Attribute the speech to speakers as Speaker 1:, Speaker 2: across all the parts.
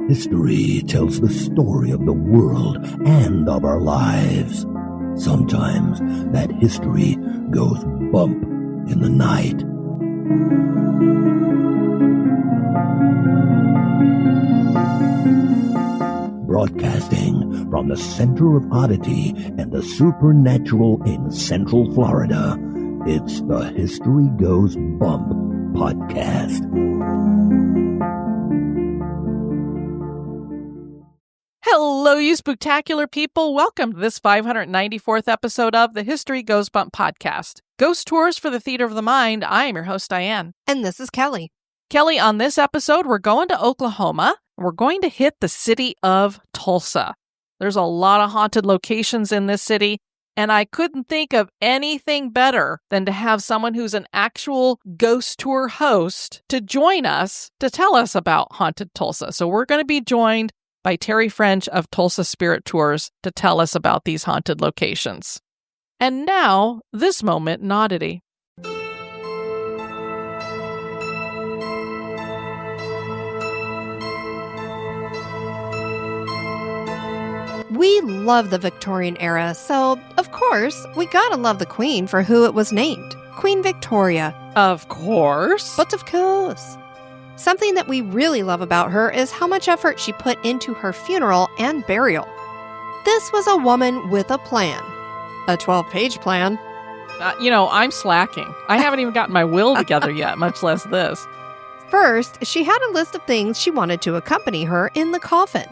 Speaker 1: History tells the story of the world and of our lives. Sometimes that history goes bump in the night. Broadcasting from the center of Oddity and the supernatural in Central Florida, it's the History Goes Bump podcast.
Speaker 2: Hello, you spooktacular people. Welcome to this 594th episode of the History Goes Bump podcast. Ghost Tours for the Theater of the Mind. I am your host, Diane.
Speaker 3: And this is Kelly.
Speaker 2: Kelly, on this episode, we're going to Oklahoma. We're going to hit the city of Tulsa. There's a lot of haunted locations in this city, and I couldn't think of anything better than to have someone who's an actual ghost tour host to join us to tell us about haunted Tulsa. So we're going to be joined by Teri French of Tulsa Spirit Tours to tell us about these haunted locations. And now, this moment in Oddity.
Speaker 3: We love the Victorian era, so, of course, we gotta love the Queen for who it was named. Queen Victoria.
Speaker 2: Of course.
Speaker 3: But of course. Something that we really love about her is how much effort she put into her funeral and burial. This was a woman with a plan. A 12-page plan.
Speaker 2: I'm slacking. I haven't even gotten my will together yet, much less this.
Speaker 3: First, she had a list of things she wanted to accompany her in the coffin.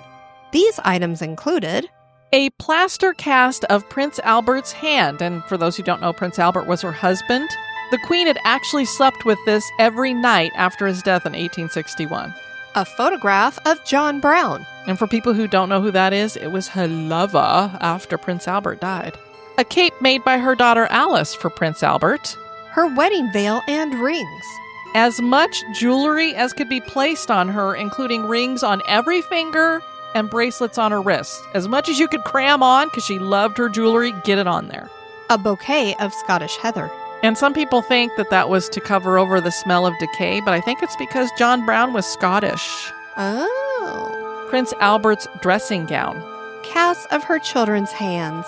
Speaker 3: These items included
Speaker 2: a plaster cast of Prince Albert's hand, and for those who don't know, Prince Albert was her husband. The Queen had actually slept with this every night after his death in 1861.
Speaker 3: A photograph of John Brown.
Speaker 2: And for people who don't know who that is, it was her lover after Prince Albert died. A cape made by her daughter Alice for Prince Albert.
Speaker 3: Her wedding veil and rings.
Speaker 2: As much jewelry as could be placed on her, including rings on every finger and bracelets on her wrist. As much as you could cram on, because she loved her jewelry, get it on there.
Speaker 3: A bouquet of Scottish heather.
Speaker 2: And some people think that was to cover over the smell of decay, but I think it's because John Brown was Scottish.
Speaker 3: Oh.
Speaker 2: Prince Albert's dressing gown.
Speaker 3: Casts of her children's hands.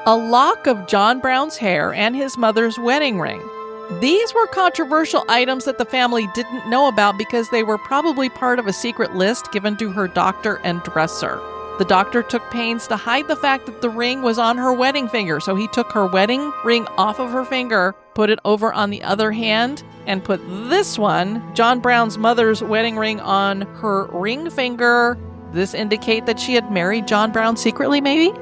Speaker 2: A lock of John Brown's hair and his mother's wedding ring. These were controversial items that the family didn't know about because they were probably part of a secret list given to her doctor and dresser. The doctor took pains to hide the fact that the ring was on her wedding finger, so he took her wedding ring off of her finger, put it over on the other hand, and put this one, John Brown's mother's wedding ring, on her ring finger. This indicate that she had married John Brown secretly, maybe?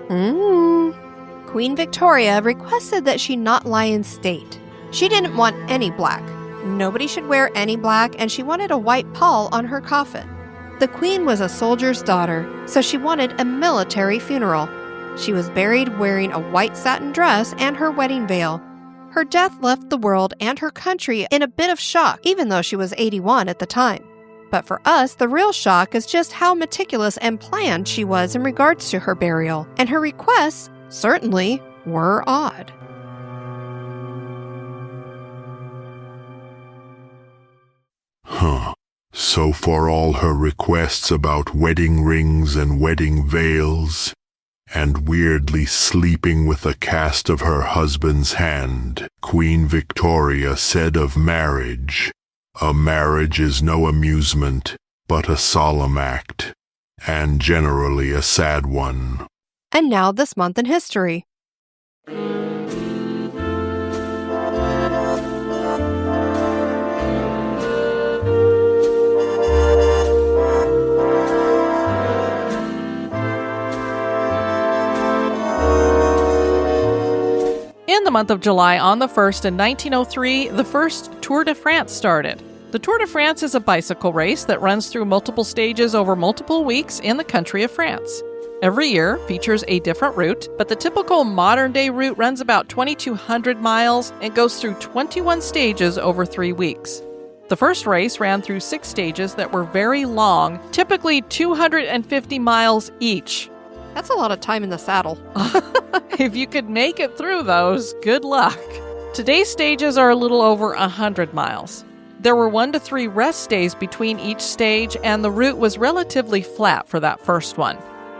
Speaker 3: Queen Victoria requested that she not lie in state. She didn't want any black. Nobody should wear any black, and she wanted a white pall on her coffin. The Queen was a soldier's daughter, so she wanted a military funeral. She was buried wearing a white satin dress and her wedding veil. Her death left the world and her country in a bit of shock, even though she was 81 at the time. But for us, the real shock is just how meticulous and planned she was in regards to her burial, and her requests certainly were odd.
Speaker 4: So for all her requests about wedding rings and wedding veils, and weirdly sleeping with a cast of her husband's hand, Queen Victoria said of marriage, "A marriage is no amusement, but a solemn act, and generally a sad one."
Speaker 3: And now this month in history.
Speaker 2: In the month of July, on the 1st in 1903, the first Tour de France started. The Tour de France is a bicycle race that runs through multiple stages over multiple weeks in the country of France. Every year features a different route, but the typical modern-day route runs about 2,200 miles and goes through 21 stages over 3 weeks. The first race ran through 6 stages that were very long, typically 250 miles each.
Speaker 3: That's a lot of time in the saddle.
Speaker 2: If you could make it through those, good luck. Today's stages are a little over 100 miles. There were 1 to 3 rest days between each stage, and the route was relatively flat for that first one.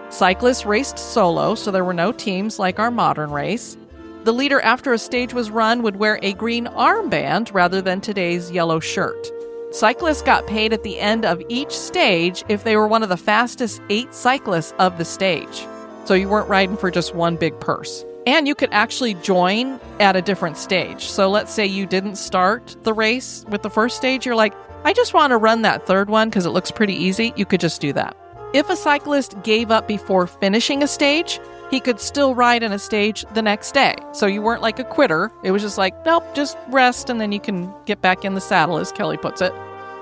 Speaker 2: Cyclists raced solo, so there were no teams like our modern race. The leader after a stage was run would wear a green armband rather than today's yellow shirt. Cyclists got paid at the end of each stage if they were one of the fastest 8 cyclists of the stage. So you weren't riding for just one big purse. And you could actually join at a different stage. So let's say you didn't start the race with the first stage. You're like, I just want to run that third one because it looks pretty easy. You could just do that. If a cyclist gave up before finishing a stage, he could still ride in a stage the next day. So you weren't like a quitter. It was just like, nope, just rest and then you can get back in the saddle, as Kelly puts it.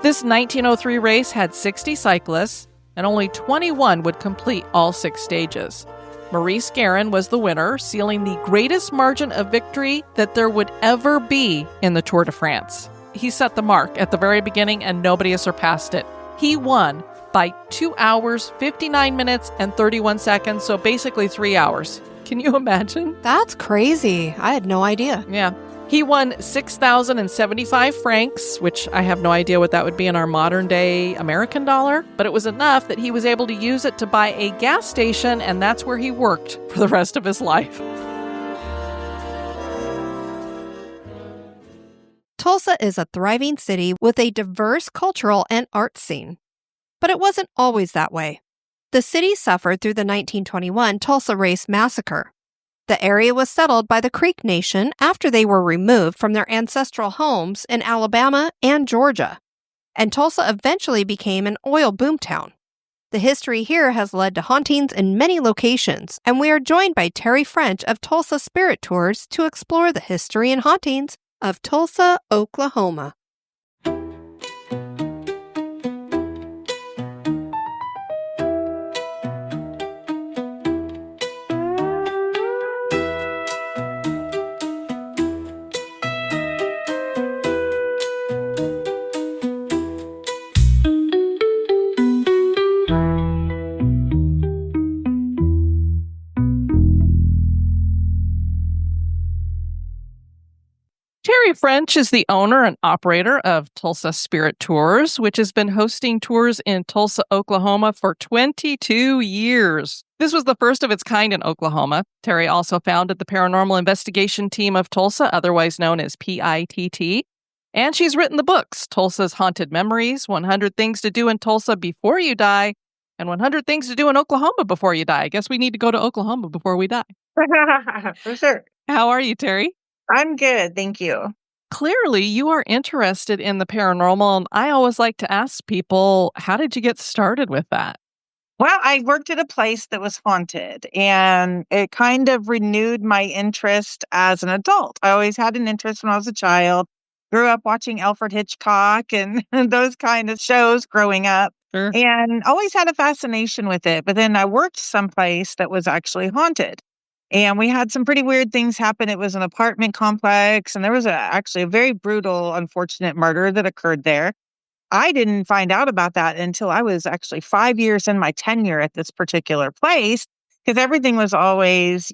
Speaker 2: This 1903 race had 60 cyclists, and only 21 would complete all 6 stages. Maurice Guerin was the winner, sealing the greatest margin of victory that there would ever be in the Tour de France. He set the mark at the very beginning, and nobody has surpassed it. He won by 2 hours, 59 minutes, and 31 seconds, so basically 3 hours. Can you imagine?
Speaker 3: That's crazy. I had no idea.
Speaker 2: Yeah. He won 6,075 francs, which I have no idea what that would be in our modern day American dollar, but it was enough that he was able to use it to buy a gas station, and that's where he worked for the rest of his life.
Speaker 3: Tulsa is a thriving city with a diverse cultural and art scene. But it wasn't always that way. The city suffered through the 1921 Tulsa Race Massacre. The area was settled by the Creek Nation after they were removed from their ancestral homes in Alabama and Georgia, and Tulsa eventually became an oil boomtown. The history here has led to hauntings in many locations, and we are joined by Teri French of Tulsa Spirit Tours to explore the history and hauntings of Tulsa, Oklahoma.
Speaker 2: Teri French is the owner and operator of Tulsa Spirit Tours, which has been hosting tours in Tulsa, Oklahoma for 22 years. This was the first of its kind in Oklahoma. Teri also founded the Paranormal Investigation Team of Tulsa, otherwise known as PITT. And she's written the books, Tulsa's Haunted Memories, 100 Things to Do in Tulsa Before You Die, and 100 Things to Do in Oklahoma Before You Die. I guess we need to go to Oklahoma before we die.
Speaker 5: For sure.
Speaker 2: How are you, Teri?
Speaker 5: I'm good. Thank you.
Speaker 2: Clearly, you are interested in the paranormal, and I always like to ask people, how did you get started with that?
Speaker 5: Well, I worked at a place that was haunted, and it kind of renewed my interest as an adult. I always had an interest when I was a child, grew up watching Alfred Hitchcock and those kind of shows growing up,
Speaker 2: Sure.
Speaker 5: and always had a fascination with it. But then I worked someplace that was actually haunted. And we had some pretty weird things happen. It was an apartment complex, and there was actually a very brutal, unfortunate murder that occurred there. I didn't find out about that until I was actually 5 years in my tenure at this particular place, because everything was always,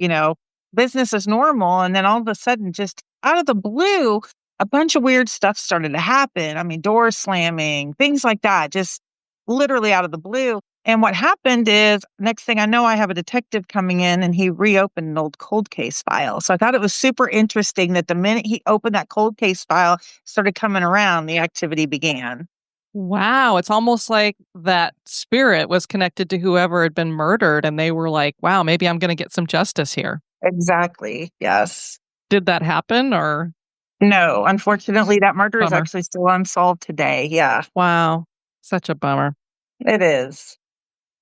Speaker 5: business as normal. And then all of a sudden, just out of the blue, a bunch of weird stuff started to happen. I mean, doors slamming, things like that, just literally out of the blue. And what happened is, next thing I know, I have a detective coming in, and he reopened an old cold case file. So I thought it was super interesting that the minute he opened that cold case file, started coming around, the activity began.
Speaker 2: Wow, it's almost like that spirit was connected to whoever had been murdered, and they were like, wow, maybe I'm going to get some justice here.
Speaker 5: Exactly. Yes.
Speaker 2: Did that happen, or?
Speaker 5: No, unfortunately, that murder is
Speaker 2: Bummer.
Speaker 5: actually still unsolved today. Yeah,
Speaker 2: Wow, such a bummer.
Speaker 5: it is.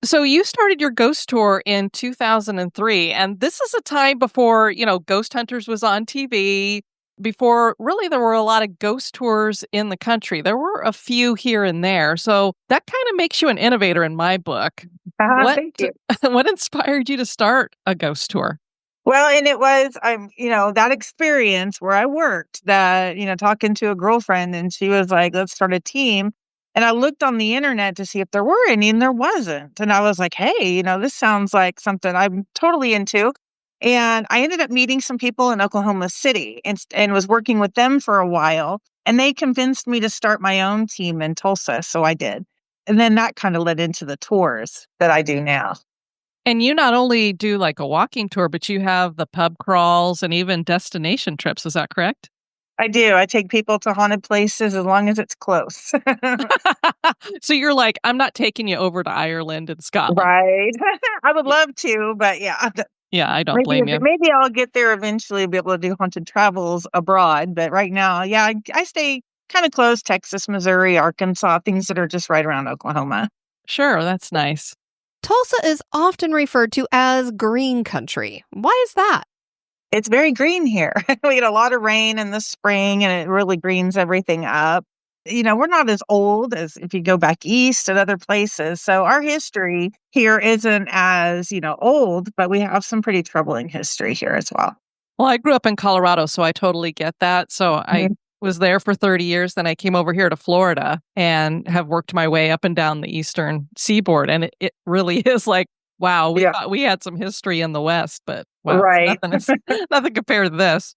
Speaker 2: So you started your ghost tour in 2003, and this is a time before, Ghost Hunters was on TV, before really there were a lot of ghost tours in the country. There were a few here and there. So that kind of makes you an innovator in my book.
Speaker 5: Thank you.
Speaker 2: What inspired you to start a ghost tour?
Speaker 5: Well, and it was, that experience where I worked that, talking to a girlfriend and she was like, let's start a team. And I looked on the internet to see if there were any and there wasn't. And I was like, hey, this sounds like something I'm totally into. And I ended up meeting some people in Oklahoma City and was working with them for a while. And they convinced me to start my own team in Tulsa. So I did. And then that kind of led into the tours that I do now.
Speaker 2: And you not only do like a walking tour, but you have the pub crawls and even destination trips. Is that correct?
Speaker 5: I do. I take people to haunted places as long as it's close.
Speaker 2: So you're like, I'm not taking you over to Ireland and Scotland.
Speaker 5: Right. I would love to, but yeah.
Speaker 2: Yeah, I don't blame you.
Speaker 5: Maybe I'll get there eventually, be able to do haunted travels abroad. But right now, yeah, I stay kind of close, Texas, Missouri, Arkansas, things that are just right around Oklahoma.
Speaker 2: Sure, that's nice.
Speaker 3: Tulsa is often referred to as green country. Why is that?
Speaker 5: It's very green here. We get a lot of rain in the spring and it really greens everything up. We're not as old as if you go back east and other places. So our history here isn't as, old, but we have some pretty troubling history here as well.
Speaker 2: Well, I grew up in Colorado, so I totally get that. So I was there for 30 years. Then I came over here to Florida and have worked my way up and down the eastern seaboard. And it really is like, wow, we thought we had some history in the West, but wow,
Speaker 5: right.
Speaker 2: nothing compared to this.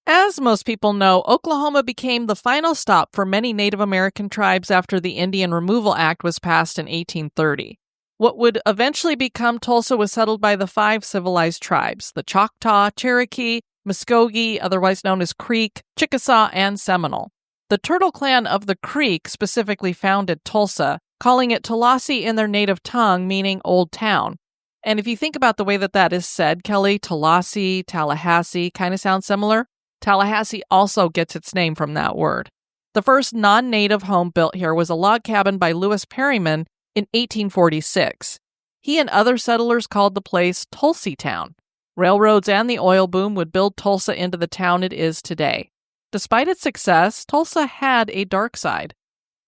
Speaker 2: As most people know, Oklahoma became the final stop for many Native American tribes after the Indian Removal Act was passed in 1830. What would eventually become Tulsa was settled by the 5 civilized tribes, the Choctaw, Cherokee, Muskogee, otherwise known as Creek, Chickasaw, and Seminole. The Turtle Clan of the Creek specifically founded Tulsa, calling it Tallahassee in their native tongue, meaning Old Town. And if you think about the way that is said, Kelly, Tallahassee, Tallahassee, kind of sounds similar. Tallahassee also gets its name from that word. The first non-native home built here was a log cabin by Lewis Perryman in 1846. He and other settlers called the place Tulsetown. Railroads and the oil boom would build Tulsa into the town it is today. Despite its success, Tulsa had a dark side.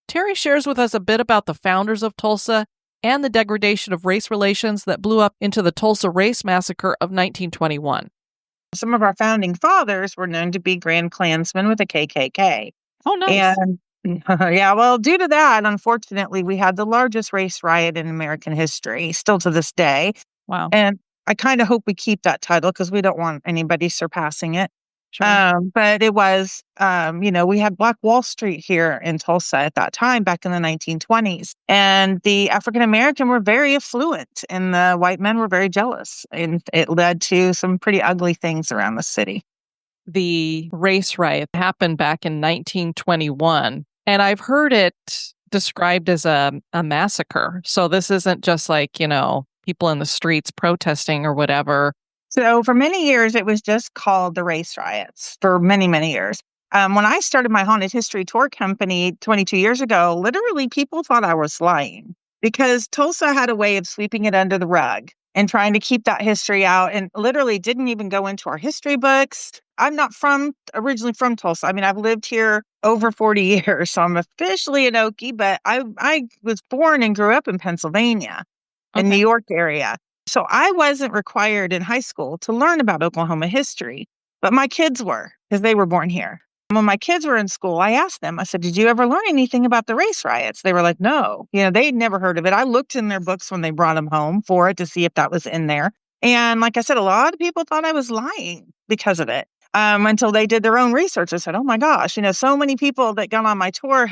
Speaker 2: Teri shares with us a bit about the founders of Tulsa and the degradation of race relations that blew up into the Tulsa Race Massacre of 1921.
Speaker 5: Some of our founding fathers were known to be Grand Klansmen with the KKK.
Speaker 2: Oh, nice.
Speaker 5: And well, due to that, unfortunately, we had the largest race riot in American history, still to this day.
Speaker 2: Wow.
Speaker 5: And I kind of hope we keep that title because we don't want anybody surpassing it.
Speaker 2: Sure.
Speaker 5: But it was, we had Black Wall Street here in Tulsa at that time, back in the 1920s. And the African American were very affluent and the white men were very jealous. And it led to some pretty ugly things around the city.
Speaker 2: The race riot happened back in 1921. And I've heard it described as a massacre. So this isn't just like, people in the streets protesting or whatever.
Speaker 5: So for many years, it was just called the race riots for many, many years. When I started my haunted history tour company 22 years ago, literally people thought I was lying because Tulsa had a way of sweeping it under the rug and trying to keep that history out and literally didn't even go into our history books. I'm not originally from Tulsa. I mean, I've lived here over 40 years, so I'm officially an Okie, but I was born and grew up in Pennsylvania, in New York area. So I wasn't required in high school to learn about Oklahoma history, but my kids were because they were born here. When my kids were in school, I asked them, I said, did you ever learn anything about the race riots? They were like, no, they'd never heard of it. I looked in their books when they brought them home for it to see if that was in there. And like I said, a lot of people thought I was lying because of it. Until they did their own research. I said, oh my gosh, so many people that got on my tour,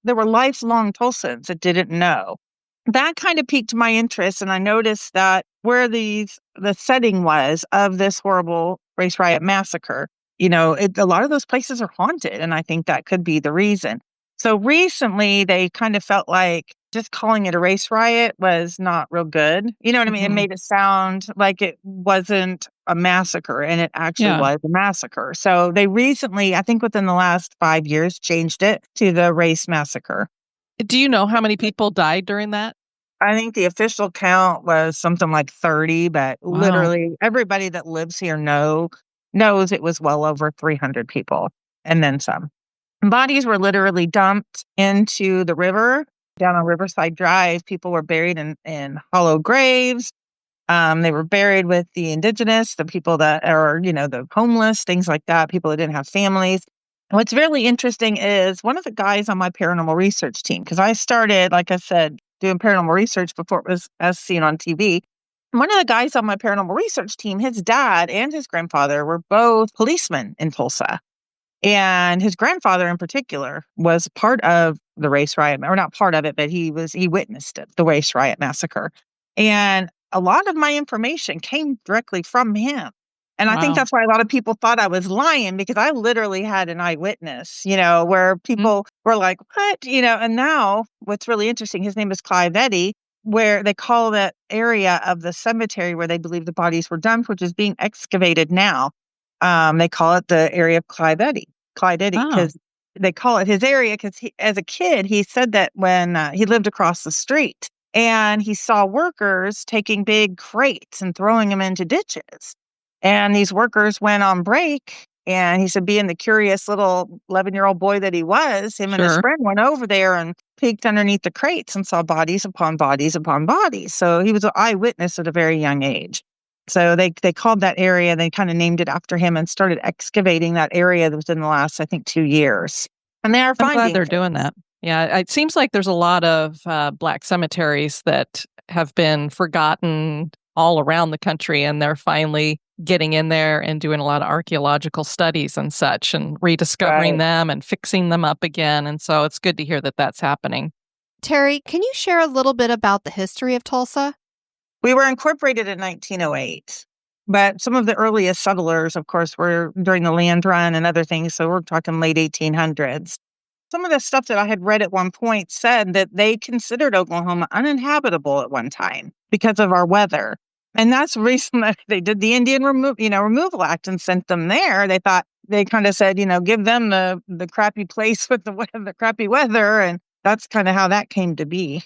Speaker 5: there were lifelong Tulsans that didn't know. That kind of piqued my interest. And I noticed that where the setting was of this horrible race riot massacre, a lot of those places are haunted. And I think that could be the reason. So recently they kind of felt like just calling it a race riot was not real good. You know what I mean? It made it sound like it wasn't a massacre, and it actually was a massacre. So they recently, I think within the last 5 years, changed it to the race massacre.
Speaker 2: Do you know how many people died during that?
Speaker 5: I think the official count was something like 30, but literally everybody that lives here knows it was well over 300 people and then some. Bodies were literally dumped into the river down on Riverside Drive. People were buried in hollow graves. They were buried with the indigenous, the people that are, the homeless, things like that, people that didn't have families. What's really interesting is one of the guys on my paranormal research team, because I started, like I said, doing paranormal research before it was as seen on TV. One of the guys on my paranormal research team, his dad and his grandfather were both policemen in Tulsa. And his grandfather in particular was part of the race riot, or not part of it, but he witnessed it, the race riot massacre. And a lot of my information came directly from him. And I think
Speaker 2: Wow.
Speaker 5: that's why a lot of people thought I was lying, because I literally had an eyewitness, where people were like, what? And now what's really interesting, his name is Clive Eddy, where they call that area of the cemetery where they believe the bodies were dumped, which is being excavated now. They call it the area of Clyde Eddy,
Speaker 2: Oh,
Speaker 5: because they call it his area because as a kid, he said that when he lived across the street and he saw workers taking big crates and throwing them into ditches. And these workers went on break. And he said, being the curious little 11-year-old boy that he was, him and his
Speaker 2: sure.
Speaker 5: friend went over there and peeked underneath the crates and saw bodies upon bodies upon bodies. So he was an eyewitness at a very young age. So they called that area, they kind of named it after him and started excavating that area within the last, I think, 2 years. And they are
Speaker 2: I'm glad
Speaker 5: finding
Speaker 2: they're doing
Speaker 5: things.
Speaker 2: that. Yeah, it seems like there's a lot of Black cemeteries that have been forgotten all around the country, and they're finally getting in there and doing a lot of archaeological studies and such, and rediscovering
Speaker 5: Right.
Speaker 2: them and fixing them up again. And so it's good to hear that that's happening.
Speaker 3: Teri, can you share a little bit about the history of Tulsa?
Speaker 5: We were incorporated in 1908, but some of the earliest settlers, of course, were during the land run and other things. So we're talking late 1800s. Some of the stuff that I had read at one point said that they considered Oklahoma uninhabitable at one time because of our weather. And that's the reason that they did the Indian Removal Act and sent them there. They thought they kind of said, give them the crappy place with the crappy weather. And that's kind of how that came to be.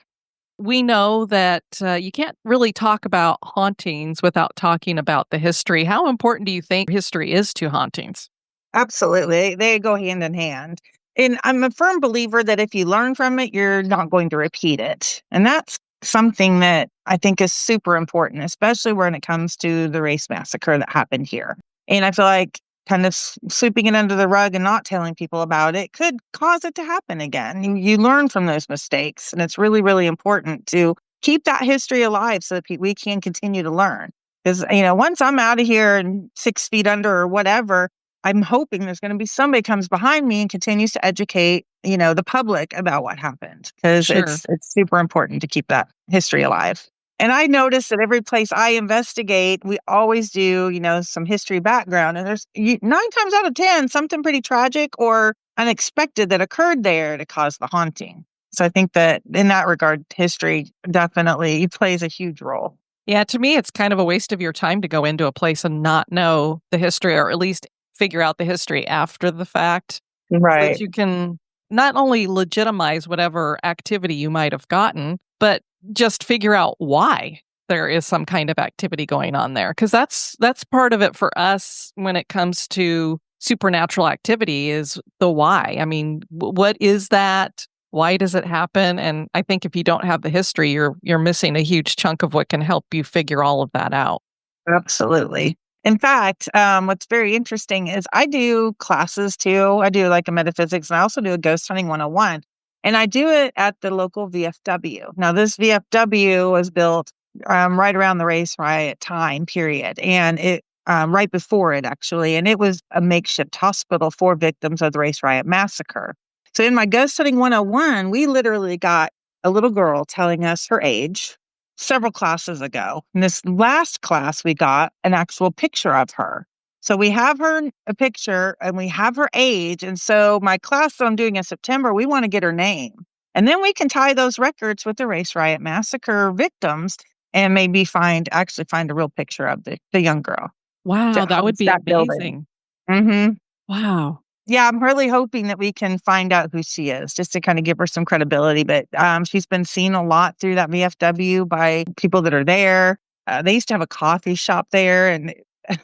Speaker 2: We know that you can't really talk about hauntings without talking about the history. How important do you think history is to hauntings?
Speaker 5: Absolutely. They go hand in hand. And I'm a firm believer that if you learn from it, you're not going to repeat it. And that's something that I think is super important, especially when it comes to the race massacre that happened here. And I feel like kind of sweeping it under the rug and not telling people about it could cause it to happen again. You learn from those mistakes. And it's really, really important to keep that history alive so that we can continue to learn. Because, once I'm out of here and 6 feet under or whatever, I'm hoping there's going to be somebody comes behind me and continues to educate, the public about what happened, because
Speaker 2: Sure.
Speaker 5: it's super important to keep that history alive. And I notice that every place I investigate, we always do, some history background, and there's 9 times out of 10 something pretty tragic or unexpected that occurred there to cause the haunting. So I think that in that regard, history definitely plays a huge role.
Speaker 2: Yeah, to me, it's kind of a waste of your time to go into a place and not know the history, or at least figure out the history after the fact, so that
Speaker 5: Right.
Speaker 2: you can not only legitimize whatever activity you might have gotten, but just figure out why there is some kind of activity going on there. Because that's part of it for us when it comes to supernatural activity, is the why. I mean, what is that? Why does it happen? And I think if you don't have the history, you're missing a huge chunk of what can help you figure all of that out.
Speaker 5: Absolutely. In fact, what's very interesting is I do classes too. I do like a metaphysics, and I also do a ghost hunting 101. And I do it at the local VFW. Now, this VFW was built right around the race riot time period, and it right before it actually, and it was a makeshift hospital for victims of the race riot massacre. So in my ghost hunting 101, we literally got a little girl telling us her age several classes ago. In this last class, we got an actual picture of her. So we have her a picture and we have her age. And so my class that I'm doing in September, we want to get her name. And then we can tie those records with the race riot massacre victims and maybe actually find a real picture of the young girl
Speaker 2: Wow,
Speaker 5: that
Speaker 2: that would
Speaker 5: haunts
Speaker 2: be
Speaker 5: that building.
Speaker 2: amazing.
Speaker 5: Hmm.
Speaker 2: Wow.
Speaker 5: Yeah, I'm really hoping that we can find out who she is, just to kind of give her some credibility. But she's been seen a lot through that VFW by people that are there. They used to have a coffee shop there, and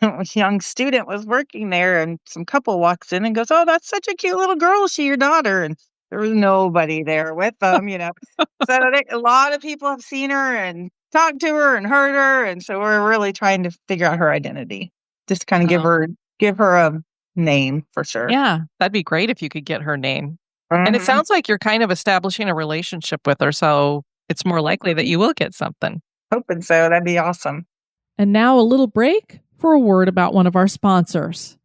Speaker 5: a young student was working there, and some couple walks in and goes, "Oh, that's such a cute little girl. Is she your daughter?" And There was nobody there with them, So a lot of people have seen her and talked to her and heard her, and so we're really trying to figure out her identity. Just kind of give her a name for sure.
Speaker 2: Yeah, that'd be great if you could get her name. And it
Speaker 5: Mhm.
Speaker 2: sounds like you're kind of establishing a relationship with her, so it's more likely that you will get something.
Speaker 5: Hoping so. That'd be awesome.
Speaker 2: And now a little break for a word about one of our sponsors.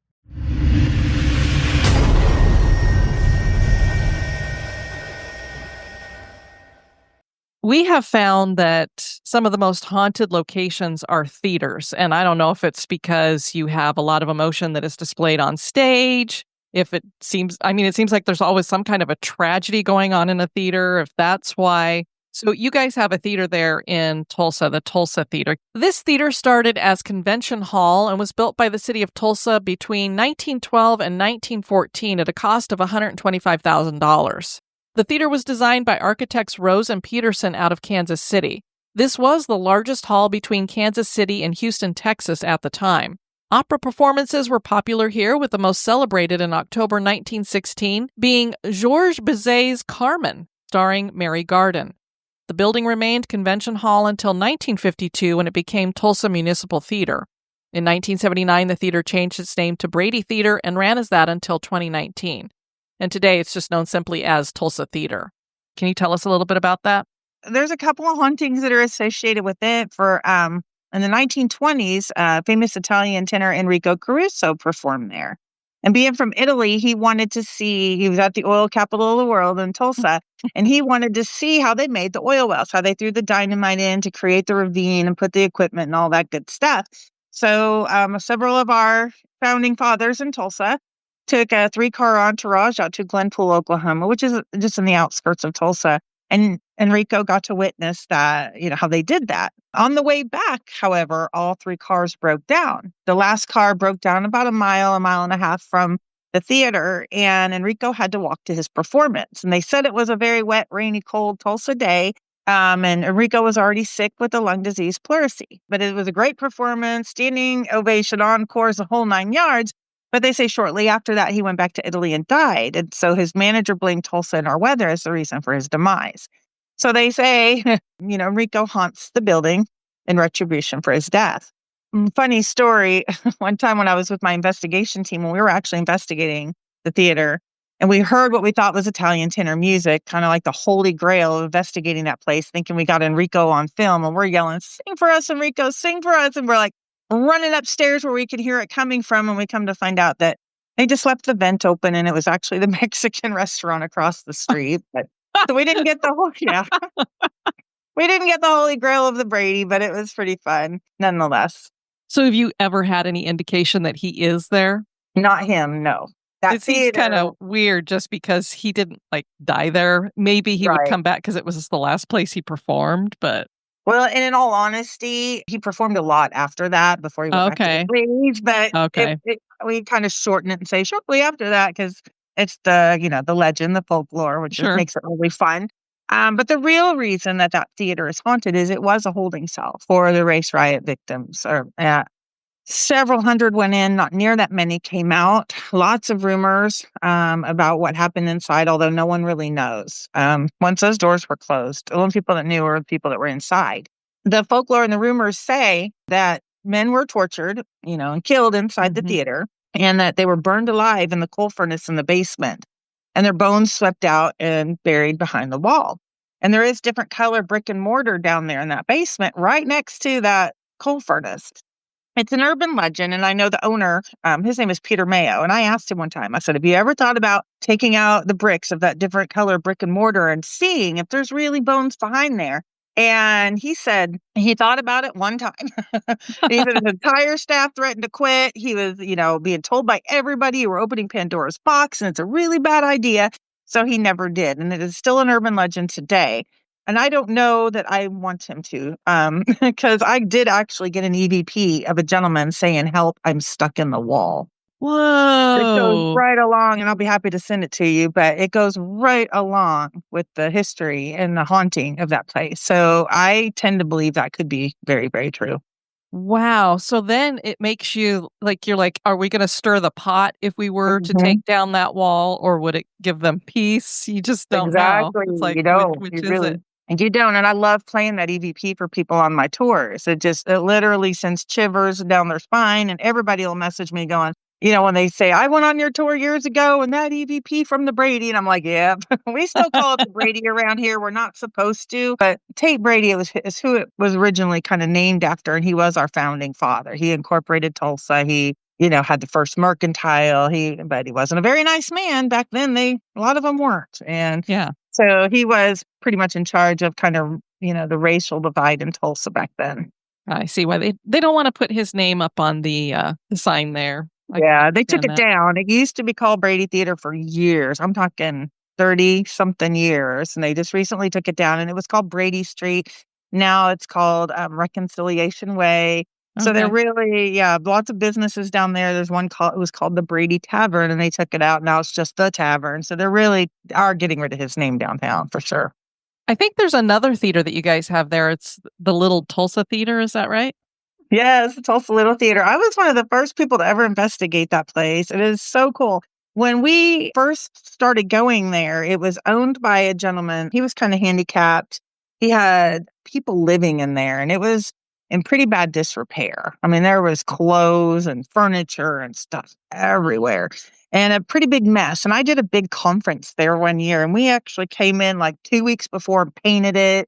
Speaker 2: We have found that some of the most haunted locations are theaters. And I don't know if it's because you have a lot of emotion that is displayed on stage. It seems like there's always some kind of a tragedy going on in a theater, if that's why. So you guys have a theater there in Tulsa, the Tulsa Theater. This theater started as Convention Hall and was built by the city of Tulsa between 1912 and 1914 at a cost of $125,000. The theater was designed by architects Rose and Peterson out of Kansas City. This was the largest hall between Kansas City and Houston, Texas at the time. Opera performances were popular here, with the most celebrated in October 1916 being Georges Bizet's Carmen, starring Mary Garden. The building remained Convention Hall until 1952 when it became Tulsa Municipal Theater. In 1979, the theater changed its name to Brady Theater and ran as that until 2019. And today it's just known simply as Tulsa Theater. Can you tell us a little bit about that?
Speaker 5: There's a couple of hauntings that are associated with it. In the 1920s, famous Italian tenor Enrico Caruso performed there. And being from Italy, he was at the oil capital of the world in Tulsa, and he wanted to see how they made the oil wells, how they threw the dynamite in to create the ravine and put the equipment and all that good stuff. So several of our founding fathers in Tulsa took a 3-car entourage out to Glenpool, Oklahoma, which is just in the outskirts of Tulsa. And Enrico got to witness that, how they did that. On the way back, however, all 3 cars broke down. The last car broke down about a mile and a half from the theater, and Enrico had to walk to his performance. And they said it was a very wet, rainy, cold Tulsa day. And Enrico was already sick with the lung disease pleurisy. But it was a great performance, standing ovation, encores, the whole 9 yards. But they say shortly after that, he went back to Italy and died. And so his manager blamed Tulsa and our weather as the reason for his demise. So they say, Enrico haunts the building in retribution for his death. Funny story. One time when I was with my investigation team, when we were actually investigating the theater, and we heard what we thought was Italian tenor music, kind of like the holy grail of investigating that place, thinking we got Enrico on film, and we're yelling, "Sing for us, Enrico, sing for us." And we're like, running upstairs where we could hear it coming from, and we come to find out that they just left the vent open, and it was actually the Mexican restaurant across the street. But so we didn't get the we didn't get the holy grail of the Brady, but it was pretty fun nonetheless.
Speaker 2: So have you ever had any indication that he is there?
Speaker 5: Not him, no.
Speaker 2: It seems kind of weird just because he didn't die there. Maybe he would come back because it was the last place he performed, but...
Speaker 5: Well, and in all honesty, he performed a lot after that before he went back to the stage. But we kind of shorten it and say shortly after that because it's the legend, the folklore, which just makes it really fun. But the real reason that theater is haunted is it was a holding cell for the race riot victims. Several hundred went in, not near that many came out. Lots of rumors about what happened inside, although no one really knows. Once those doors were closed, the only people that knew were the people that were inside. The folklore and the rumors say that men were tortured, and killed inside the theater, and that they were burned alive in the coal furnace in the basement, and their bones swept out and buried behind the wall. And there is different color brick and mortar down there in that basement right next to that coal furnace. It's an urban legend, and I know the owner, his name is Peter Mayo, and I asked him one time, I said, have you ever thought about taking out the bricks of that different color brick and mortar and seeing if there's really bones behind there? And he said he thought about it one time. He said his entire staff threatened to quit. He was, being told by everybody you were opening Pandora's box, and it's a really bad idea. So he never did, and it is still an urban legend today. And I don't know that I want him to, because I did actually get an EVP of a gentleman saying, "Help, I'm stuck in the wall."
Speaker 2: Whoa.
Speaker 5: It goes right along, and I'll be happy to send it to you, but it goes right along with the history and the haunting of that place. So I tend to believe that could be very, very true.
Speaker 2: Wow. So then it makes you like, you're like, are we going to stir the pot if we were to
Speaker 5: Mhm.
Speaker 2: take down that wall, or would it give them peace? You just don't know.
Speaker 5: Exactly.
Speaker 2: It's like,
Speaker 5: You don't.
Speaker 2: which
Speaker 5: You
Speaker 2: is
Speaker 5: really
Speaker 2: it?
Speaker 5: and you don't. And I love playing that EVP for people on my tours. It literally sends shivers down their spine, and everybody will message me going, when they say, I went on your tour years ago and that EVP from the Brady. And I'm like, yeah, we still call it the Brady around here. We're not supposed to. But Tate Brady is who it was originally kind of named after. And he was our founding father. He incorporated Tulsa. He had the first mercantile. But he wasn't a very nice man back then. A lot of them weren't. And
Speaker 2: Yeah.
Speaker 5: so he was pretty much in charge of kind of, the racial divide in Tulsa back then.
Speaker 2: I see why they don't want to put his name up on the sign there. I can
Speaker 5: Yeah, they took
Speaker 2: understand
Speaker 5: it
Speaker 2: that.
Speaker 5: down. It used to be called Brady Theater for years. I'm talking 30 something years. And they just recently took it down and it was called Brady Street. Now it's called Reconciliation Way. So they're
Speaker 2: Okay.
Speaker 5: really, lots of businesses down there. There's one it was called the Brady Tavern and they took it out. Now it's just the Tavern. So they really are getting rid of his name downtown for sure.
Speaker 2: I think there's another theater that you guys have there. It's the Little Tulsa Theater. Is that right?
Speaker 5: Yes, it's also Little Theater. I was one of the first people to ever investigate that place. It is so cool. When we first started going there, it was owned by a gentleman. He was kind of handicapped. He had people living in there, and it was in pretty bad disrepair. I mean, there was clothes and furniture and stuff everywhere, and a pretty big mess. And I did a big conference there one year, and we actually came in like 2 weeks before and painted it,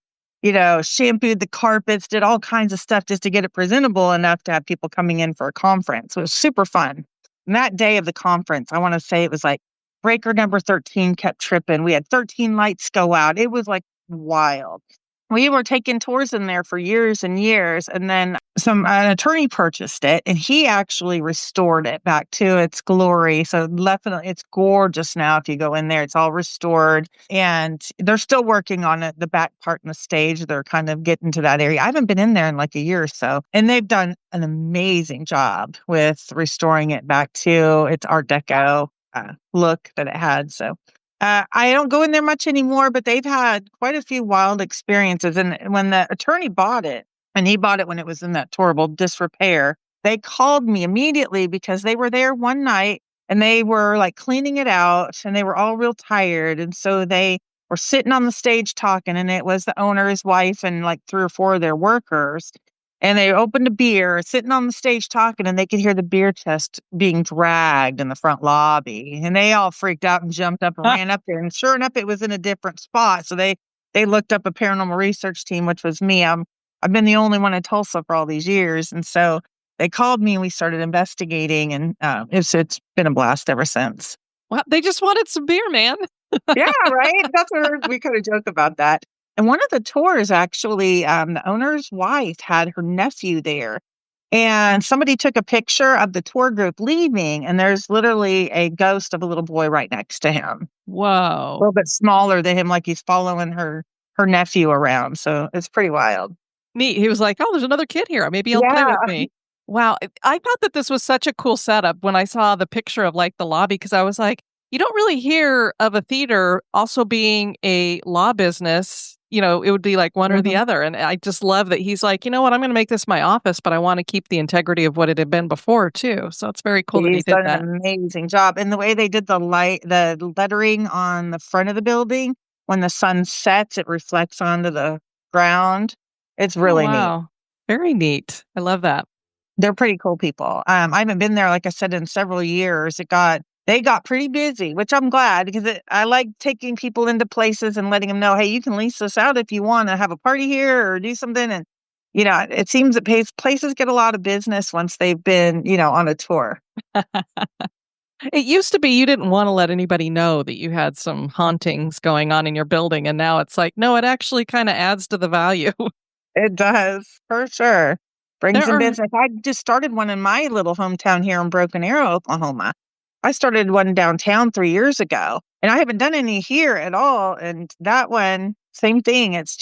Speaker 5: shampooed the carpets, did all kinds of stuff just to get it presentable enough to have people coming in for a conference. It was super fun. And that day of the conference, I want to say it was like breaker number 13 kept tripping. We had 13 lights go out. It was like wild. We were taking tours in there for years and years, and then an attorney purchased it, and he actually restored it back to its glory. So definitely, it's gorgeous now. If you go in there, it's all restored, and they're still working on it. The back part and the stage, they're kind of getting to that area. I haven't been in there in like a year or so, and they've done an amazing job with restoring it back to its Art Deco look that it had. So I don't go in there much anymore, but they've had quite a few wild experiences. And when the attorney bought it, and he bought it when it was in that horrible disrepair, they called me immediately because they were there one night and they were like cleaning it out and they were all real tired. And so they were sitting on the stage talking, and it was the owner, his wife, and like 3 or 4 of their workers. And they opened a beer, sitting on the stage talking, and they could hear the beer chest being dragged in the front lobby. And they all freaked out and jumped up and ran up there. And sure enough, it was in a different spot. So they looked up a paranormal research team, which was me. I've been the only one in Tulsa for all these years. And so they called me and we started investigating, and it's been a blast ever since.
Speaker 2: Well, they just wanted some beer, man.
Speaker 5: Yeah, right? That's what we kind of joke about that. And one of the tours, actually, the owner's wife had her nephew there. And somebody took a picture of the tour group leaving, and there's literally a ghost of a little boy right next to him. A
Speaker 2: Whoa.
Speaker 5: little bit smaller than him, like he's following her nephew around. So it's pretty wild.
Speaker 2: Neat. He was like, oh, there's another kid here. Maybe he'll play with
Speaker 5: Yeah.
Speaker 2: me. Wow. I thought that this was such a cool setup when I saw the picture of like the lobby, because I was like, you don't really hear of a theater also being a law business. It would be like one or the
Speaker 5: Mhm.
Speaker 2: other. And I just love that he's like, you know what, I'm going to make this my office, but I want to keep the integrity of what it had been before too. So it's very cool that he
Speaker 5: He's
Speaker 2: did
Speaker 5: done
Speaker 2: that.
Speaker 5: an amazing job. And the way they did the lettering on the front of the building, when the sun sets, it reflects onto the ground. It's
Speaker 2: Oh,
Speaker 5: really neat.
Speaker 2: wow. Very neat. I love that.
Speaker 5: They're pretty cool people. I haven't been there, like I said, in several years. They got pretty busy, which I'm glad, because I like taking people into places and letting them know, hey, you can lease this out if you want to have a party here or do something. And it seems that places get a lot of business once they've been, on a tour.
Speaker 2: It used to be you didn't want to let anybody know that you had some hauntings going on in your building. And now it's like, no, it actually kind of adds to the value.
Speaker 5: It does, for sure. Brings
Speaker 2: There
Speaker 5: in
Speaker 2: are,
Speaker 5: business. I just started one in my little hometown here in Broken Arrow, Oklahoma. I started one downtown 3 years ago, and I haven't done any here at all. And that one, same thing. It's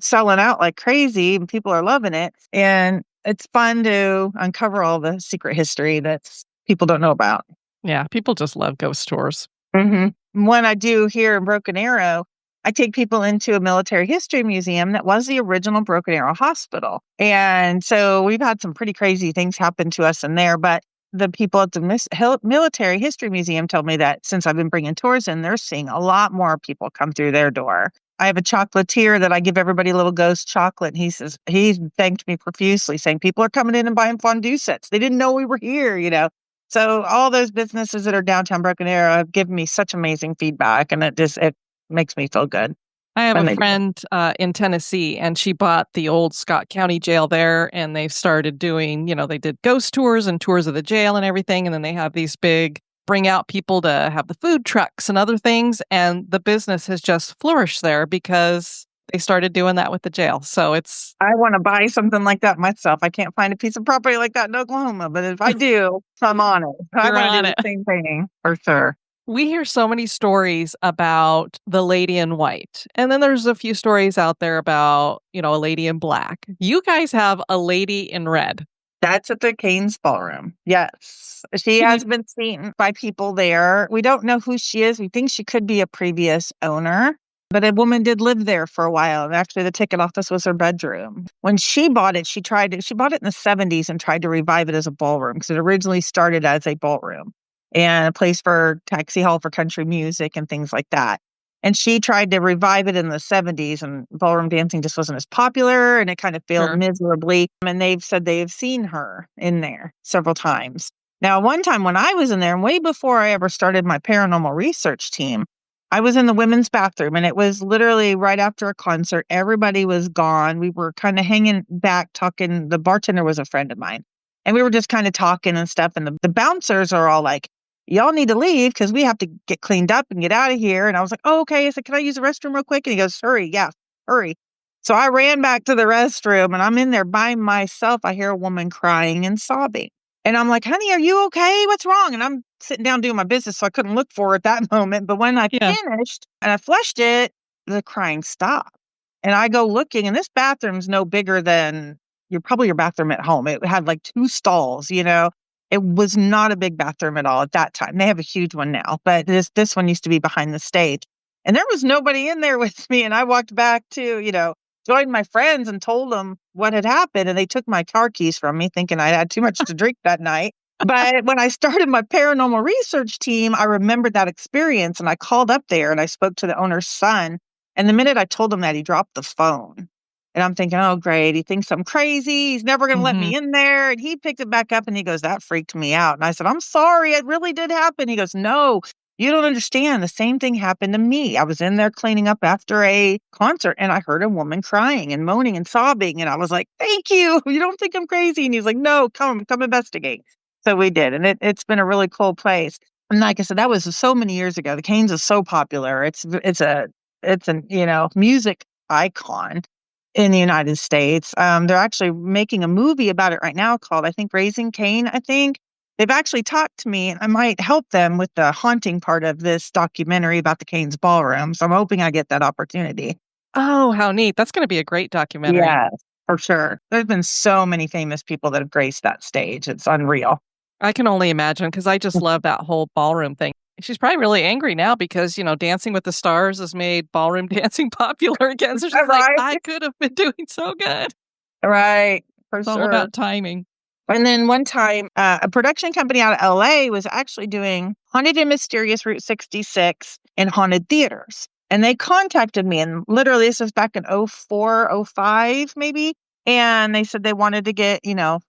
Speaker 5: selling out like crazy, and people are loving it. And it's fun to uncover all the secret history that people don't know about.
Speaker 2: yeah, people just love ghost tours.
Speaker 5: When I do here in Broken Arrow, I take people into a military history museum that was the original Broken Arrow Hospital. And so we've had some pretty crazy things happen to us in there. But the people at the Military History Museum told me that since I've been bringing tours in, they're seeing a lot more people come through their door. I have a chocolatier that I give everybody a little ghost chocolate. And he thanked me profusely, saying people are coming in and buying fondue sets. They didn't know we were here. So all those businesses that are downtown Broken Arrow have given me such amazing feedback, and it makes me feel good.
Speaker 2: I have a friend in Tennessee, and she bought the old Scott County jail there, and they've started doing, they did ghost tours and tours of the jail and everything, and then they have these big bring out people to have the food trucks and other things, and the business has just flourished there because they started doing that with the jail. So
Speaker 5: I want to buy something like that myself. I can't find a piece of property like that in Oklahoma, but if I do, I'm on it. I want to do the same thing for sure.
Speaker 2: We hear so many stories about the lady in white, and then there's a few stories out there about, a lady in black. You guys have a lady in red.
Speaker 5: That's at the Cain's Ballroom. Yes. She has been seen by people there. We don't know who she is. We think she could be a previous owner, but a woman did live there for a while. And actually the ticket office was her bedroom. When she bought it, she bought it in the 70s and tried to revive it as a ballroom because it originally started as a ballroom and a place for taxi hall for country music and things like that. And she tried to revive it in the 70s, and ballroom dancing just wasn't as popular, and it kind of failed miserably. And they've said they've seen her in there several times. Now, one time when I was in there, and way before I ever started my paranormal research team, I was in the women's bathroom, and it was literally right after a concert. Everybody was gone. We were kind of hanging back talking. The bartender was a friend of mine, and we were just kind of talking and stuff. And the bouncers are all like, y'all need to leave because we have to get cleaned up and get out of here. And I was like, oh, okay. I said, can I use the restroom real quick? And he goes, hurry. Yeah, hurry. So I ran back to the restroom, and I'm in there by myself. I hear a woman crying and sobbing. And I'm like, honey, are you okay? What's wrong? And I'm sitting down doing my business, so I couldn't look for her at that moment. But when I finished and I flushed it, the crying stopped. And I go looking, and this bathroom's no bigger than your bathroom at home. It had like 2 stalls, It was not a big bathroom at all at that time. They have a huge one now, but this one used to be behind the stage. And there was nobody in there with me. And I walked back to, join my friends and told them what had happened. And they took my car keys from me, thinking I had too much to drink that night. But when I started my paranormal research team, I remembered that experience. And I called up there and I spoke to the owner's son. And the minute I told him that, he dropped the phone. And I'm thinking, oh, great. He thinks I'm crazy. He's never going to let me in there. And he picked it back up and he goes, that freaked me out. And I said, I'm sorry. It really did happen. He goes, no, you don't understand. The same thing happened to me. I was in there cleaning up after a concert and I heard a woman crying and moaning and sobbing. And I was like, thank you. You don't think I'm crazy. And he's like, no, come investigate. So we did. And it's been a really cool place. And like I said, that was so many years ago. The Cain's is so popular. It's a music icon in the United States. They're actually making a movie about it right now called, I think, Raising Cain, I think. They've actually talked to me, and I might help them with the haunting part of this documentary about the Cain's Ballroom. So I'm hoping I get that opportunity.
Speaker 2: Oh, how neat. That's going to be a great documentary.
Speaker 5: Yeah, for sure. There's been so many famous people that have graced that stage. It's unreal.
Speaker 2: I can only imagine because I just love that whole ballroom thing. She's probably really angry now because, Dancing with the Stars has made ballroom dancing popular again. So she's like, I could have been doing so good.
Speaker 5: Right. For
Speaker 2: it's
Speaker 5: sure.
Speaker 2: all about timing.
Speaker 5: And then one time, a production company out of LA was actually doing Haunted and Mysterious Route 66 in haunted theaters. And they contacted me, and literally this was back in 04, 05 maybe. And they said they wanted to get,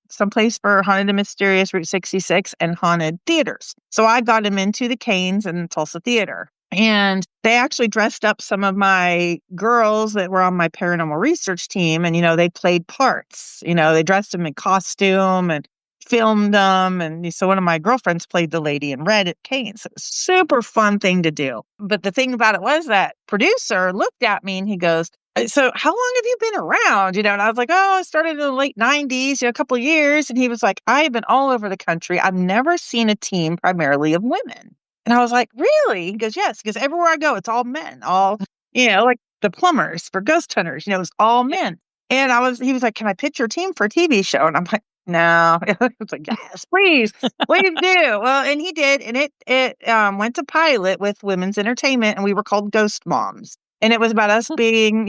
Speaker 5: someplace for Haunted and Mysterious Route 66 and haunted theaters. So I got them into the Cain's and Tulsa Theater. And they actually dressed up some of my girls that were on my paranormal research team. And, they played parts. They dressed them in costume and filmed them. And so one of my girlfriends played the lady in red at Cain's. It was a super fun thing to do. But the thing about it was that producer looked at me and he goes, so how long have you been around? And I was like, oh, I started in the late 90s, a couple of years. And he was like, I've been all over the country. I've never seen a team primarily of women. And I was like, really? He goes, yes, because everywhere I go, it's all men, all, like the plumbers for ghost hunters, it's all men. And he was like, can I pitch your team for a TV show? And I'm like, no. I was like, yes, please do. Well, and he did. And it went to pilot with Women's Entertainment, and we were called Ghost Moms. And it was about us being,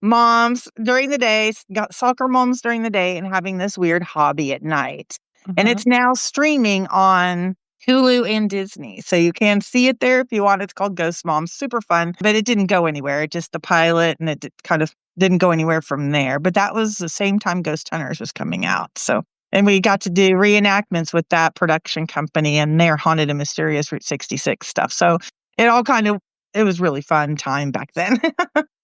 Speaker 5: moms during the day, got soccer moms during the day, and having this weird hobby at night. And it's now streaming on Hulu and Disney. So you can see it there if you want. It's called Ghost Moms. Super fun, but it didn't go anywhere. It just the pilot, and it kind of didn't go anywhere from there. But that was the same time Ghost Hunters was coming out. So, and we got to do reenactments with that production company and their Haunted and Mysterious Route 66 stuff. So it all it was really fun time back then.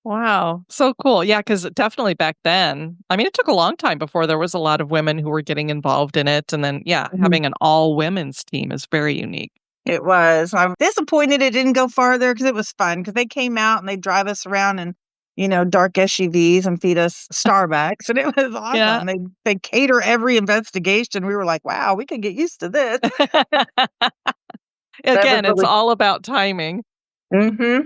Speaker 2: Wow. So cool. Yeah, because definitely back then, I mean, it took a long time before there was a lot of women who were getting involved in it. And then, having an all women's team is very unique.
Speaker 5: It was. I'm disappointed it didn't go farther because it was fun because they came out and they drive us around in, dark SUVs and feed us Starbucks. And it was awesome.
Speaker 2: Yeah.
Speaker 5: They cater every investigation. We were like, wow, we could get used to this.
Speaker 2: Again, it's all about timing.
Speaker 5: Mm-hmm.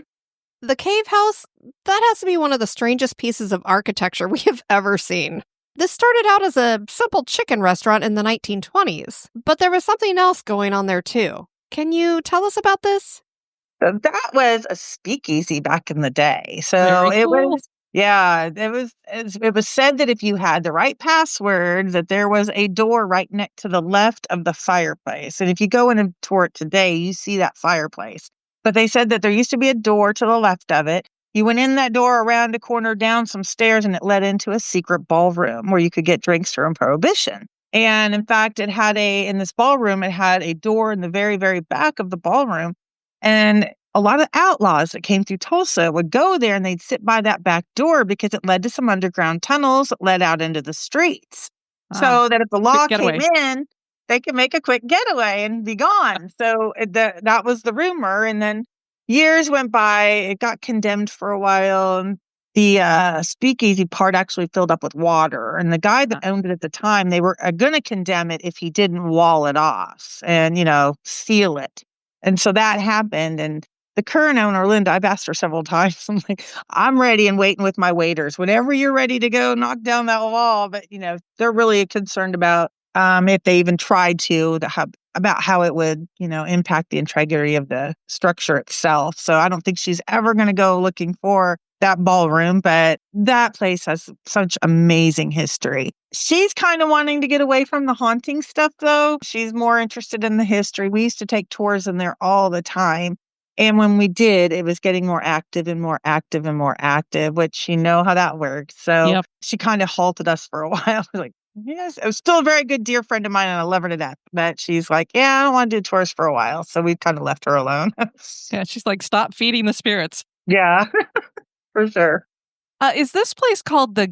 Speaker 3: The cave house, that has to be one of the strangest pieces of architecture we have ever seen. This started out as a simple chicken restaurant in the 1920s, but there was something else going on there too. Can you tell us about this?
Speaker 5: So that was a speakeasy back in the day. So
Speaker 2: Very cool.
Speaker 5: It was said that if you had the right password, that there was a door right next to the left of the fireplace. And if you go in and tour it today, you see that fireplace. But they said that there used to be a door to the left of it. You went in that door, around a corner, down some stairs, and it led into a secret ballroom where you could get drinks during Prohibition. And in fact, in this ballroom, it had a door in the very, very back of the ballroom. And a lot of outlaws that came through Tulsa would go there and they'd sit by that back door because it led to some underground tunnels that led out into the streets. So that if the law came in, they could make a quick getaway and be gone. So that was the rumor. And then years went by. It got condemned for a while. And the speakeasy part actually filled up with water. And the guy that owned it at the time, they were going to condemn it if he didn't wall it off and, seal it. And so that happened. And the current owner, Linda, I've asked her several times. I'm like, I'm ready and waiting with my waiters. Whenever you're ready to go, knock down that wall. But, they're really concerned about if they even tried to, about how it would, impact the integrity of the structure itself. So I don't think she's ever going to go looking for that ballroom, but that place has such amazing history. She's kind of wanting to get away from the haunting stuff, though. She's more interested in the history. We used to take tours in there all the time. And when we did, it was getting more active and more active and more active, which you know how that works. So She kind of halted us for a while. Like, yes, it was still a very good dear friend of mine and I love her to death. But she's like, yeah, I don't want to do tours for a while. So we kind of left her alone.
Speaker 2: Yeah, she's like, stop feeding the spirits.
Speaker 5: Yeah, for sure.
Speaker 2: Is this place called is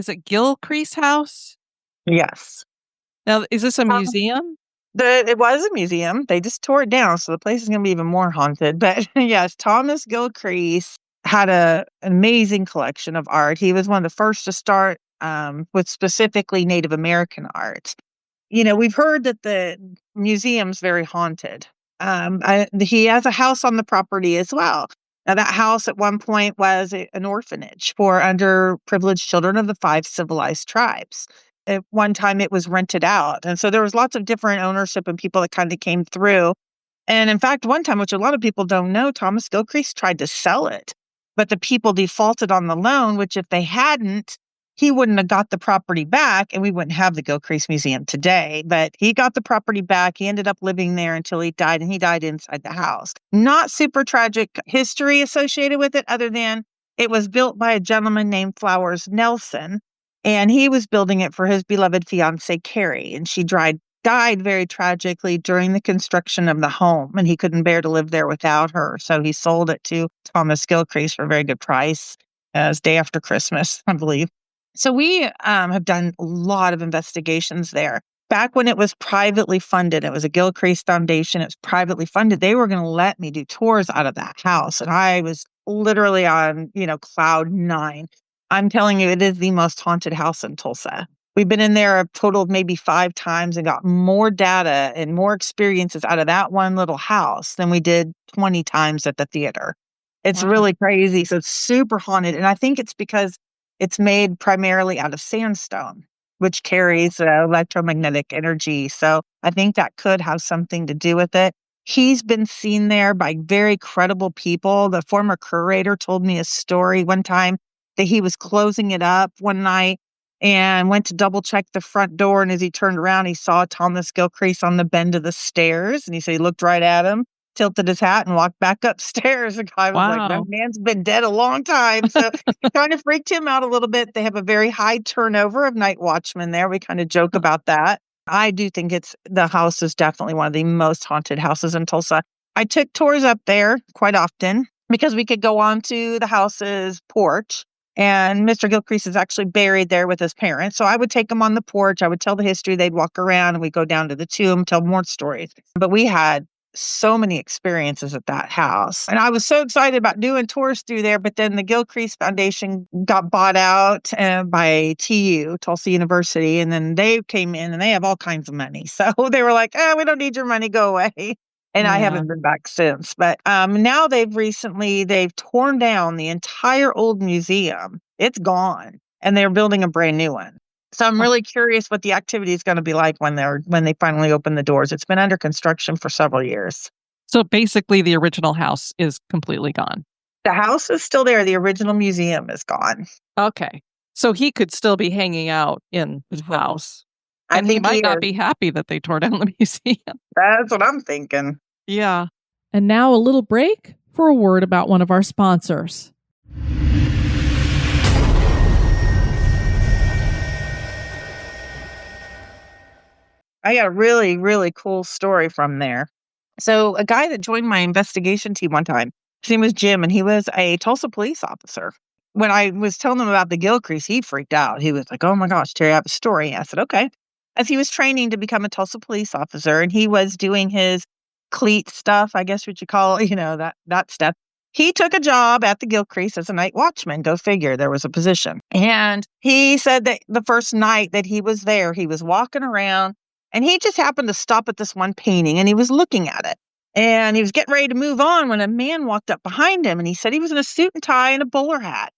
Speaker 2: it Gilcrease House?
Speaker 5: Yes.
Speaker 2: Now, is this a museum?
Speaker 5: It was a museum. They just tore it down. So the place is going to be even more haunted. But yes, Thomas Gilcrease had an amazing collection of art. He was one of the first to start with specifically Native American art. We've heard that the museum's very haunted. He has a house on the property as well. Now, that house at one point was an orphanage for underprivileged children of the 5 civilized tribes. At one time, it was rented out. And so there was lots of different ownership and people that kind of came through. And in fact, one time, which a lot of people don't know, Thomas Gilcrease tried to sell it. But the people defaulted on the loan, which if they hadn't, he wouldn't have got the property back and we wouldn't have the Gilcrease Museum today. But he got the property back. He ended up living there until he died, and he died inside the house. Not super tragic history associated with it, other than it was built by a gentleman named Flowers Nelson, and he was building it for his beloved fiancée, Teri, and she died very tragically during the construction of the home, and he couldn't bear to live there without her. So he sold it to Thomas Gilcrease for a very good price as day after Christmas, I believe. So we have done a lot of investigations there. Back when it was privately funded, it was a Gilcrease Foundation, it was privately funded, they were going to let me do tours out of that house. And I was literally on, cloud 9. I'm telling you, it is the most haunted house in Tulsa. We've been in there a total of maybe 5 times and got more data and more experiences out of that one little house than we did 20 times at the theater. It's really crazy. So it's super haunted. And I think it's because it's made primarily out of sandstone, which carries electromagnetic energy. So I think that could have something to do with it. He's been seen there by very credible people. The former curator told me a story one time that he was closing it up one night and went to double check the front door. And as he turned around, he saw Thomas Gilcrease on the bend of the stairs. And he said he looked right at him, tilted his hat, and walked back upstairs. The guy was like, that
Speaker 2: Wow.
Speaker 5: man's been dead a long time. So it kind of freaked him out a little bit. They have a very high turnover of night watchmen there. We kind of joke about that. I do think the house is definitely one of the most haunted houses in Tulsa. I took tours up there quite often because we could go onto the house's porch, and Mr. Gilcrease is actually buried there with his parents. So I would take them on the porch. I would tell the history. They'd walk around, and we'd go down to the tomb, tell more stories. But we had so many experiences at that house. And I was so excited about doing tours through there, but then the Gilcrease Foundation got bought out by TU, Tulsa University, and then they came in and they have all kinds of money. So they were like, we don't need your money, go away. And I haven't been back since. But now they've torn down the entire old museum. It's gone. And they're building a brand new one. So I'm really curious what the activity is going to be like when they finally open the doors. It's been under construction for several years.
Speaker 2: So basically the original house is completely gone.
Speaker 5: The house is still there. The original museum is gone.
Speaker 2: Okay. So he could still be hanging out in the house. And he might not be happy that they tore down the museum.
Speaker 5: That's what I'm thinking.
Speaker 2: Yeah.
Speaker 6: And now a little break for a word about one of our sponsors.
Speaker 5: I got a really, really cool story from there. So a guy that joined my investigation team one time, his name was Jim, and he was a Tulsa police officer. When I was telling him about the Gilcrease, he freaked out. He was like, oh my gosh, Teri, I have a story. I said, okay. As he was training to become a Tulsa police officer, and he was doing his cleat stuff, I guess what you call, that stuff. He took a job at the Gilcrease as a night watchman. Go figure, there was a position. And he said that the first night that he was there, he was walking around, and he just happened to stop at this one painting, and he was looking at it. And he was getting ready to move on when a man walked up behind him, and he said he was in a suit and tie and a bowler hat,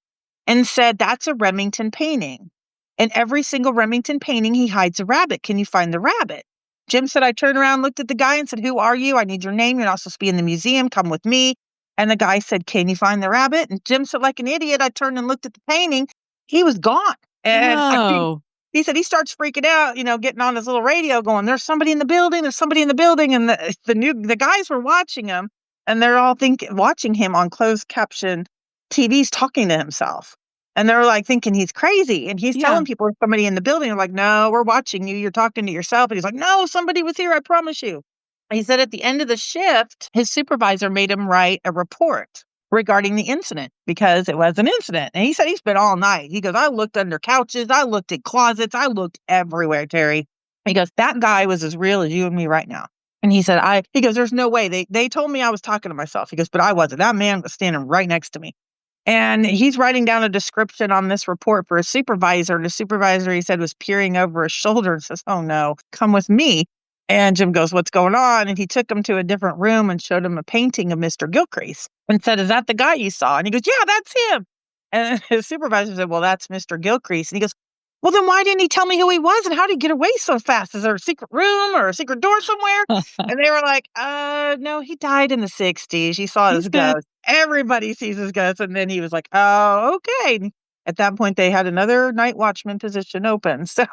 Speaker 5: and said, that's a Remington painting. In every single Remington painting, he hides a rabbit. Can you find the rabbit? Jim said, I turned around, looked at the guy and said, who are you? I need your name. You're not supposed to be in the museum. Come with me. And the guy said, can you find the rabbit? And Jim said, like an idiot, I turned and looked at the painting. He was gone. And he said he starts freaking out, getting on his little radio going, there's somebody in the building. There's somebody in the building. And the guys were watching him, and they're all watching him on closed caption TVs talking to himself. And they're like thinking he's crazy. And he's telling people there's somebody in the building. They're like, no, we're watching you. You're talking to yourself. And he's like, no, somebody was here. I promise you. He said at the end of the shift, his supervisor made him write a report regarding the incident because it was an incident. And he said he spent all night. He goes, I looked under couches. I looked at closets. I looked everywhere, Teri. He goes, that guy was as real as you and me right now. And he said, he goes, there's no way. They told me I was talking to myself. He goes, but I wasn't. That man was standing right next to me. And he's writing down a description on this report for a supervisor. And the supervisor, he said, was peering over his shoulder and says, oh no, come with me. And Jim goes, what's going on? And he took him to a different room and showed him a painting of Mr. Gilcrease and said, is that the guy you saw? And he goes, yeah, that's him. And his supervisor said, well, that's Mr. Gilcrease. And he goes, well, then why didn't he tell me who he was? And how did he get away so fast? Is there a secret room or a secret door somewhere? And they were like, no, he died in the 60s. You saw his ghost. Everybody sees his ghost. And then he was like, oh, okay. And at that point, they had another night watchman position open. So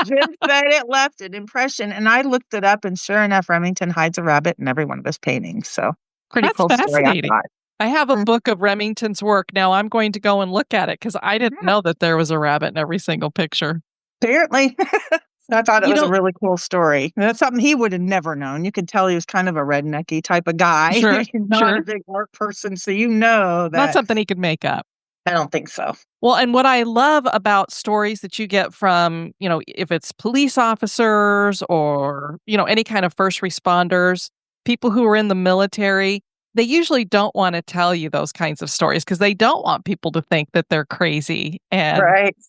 Speaker 5: Jim said it left an impression. And I looked it up, and sure enough, Remington hides a rabbit in every one of his paintings. So pretty cool story, I thought.
Speaker 2: I have a book of Remington's work. Now I'm going to go and look at it because I didn't know that there was a rabbit in every single picture.
Speaker 5: Apparently. I thought it was a really cool story. That's something he would have never known. You could tell he was kind of a rednecky type of guy.
Speaker 2: Sure,
Speaker 5: He's not a big art person, so that.
Speaker 2: Not something he could make up.
Speaker 5: I don't think so.
Speaker 2: Well, and what I love about stories that you get from, if it's police officers or, any kind of first responders, people who are in the military, they usually don't want to tell you those kinds of stories because they don't want people to think that they're crazy. And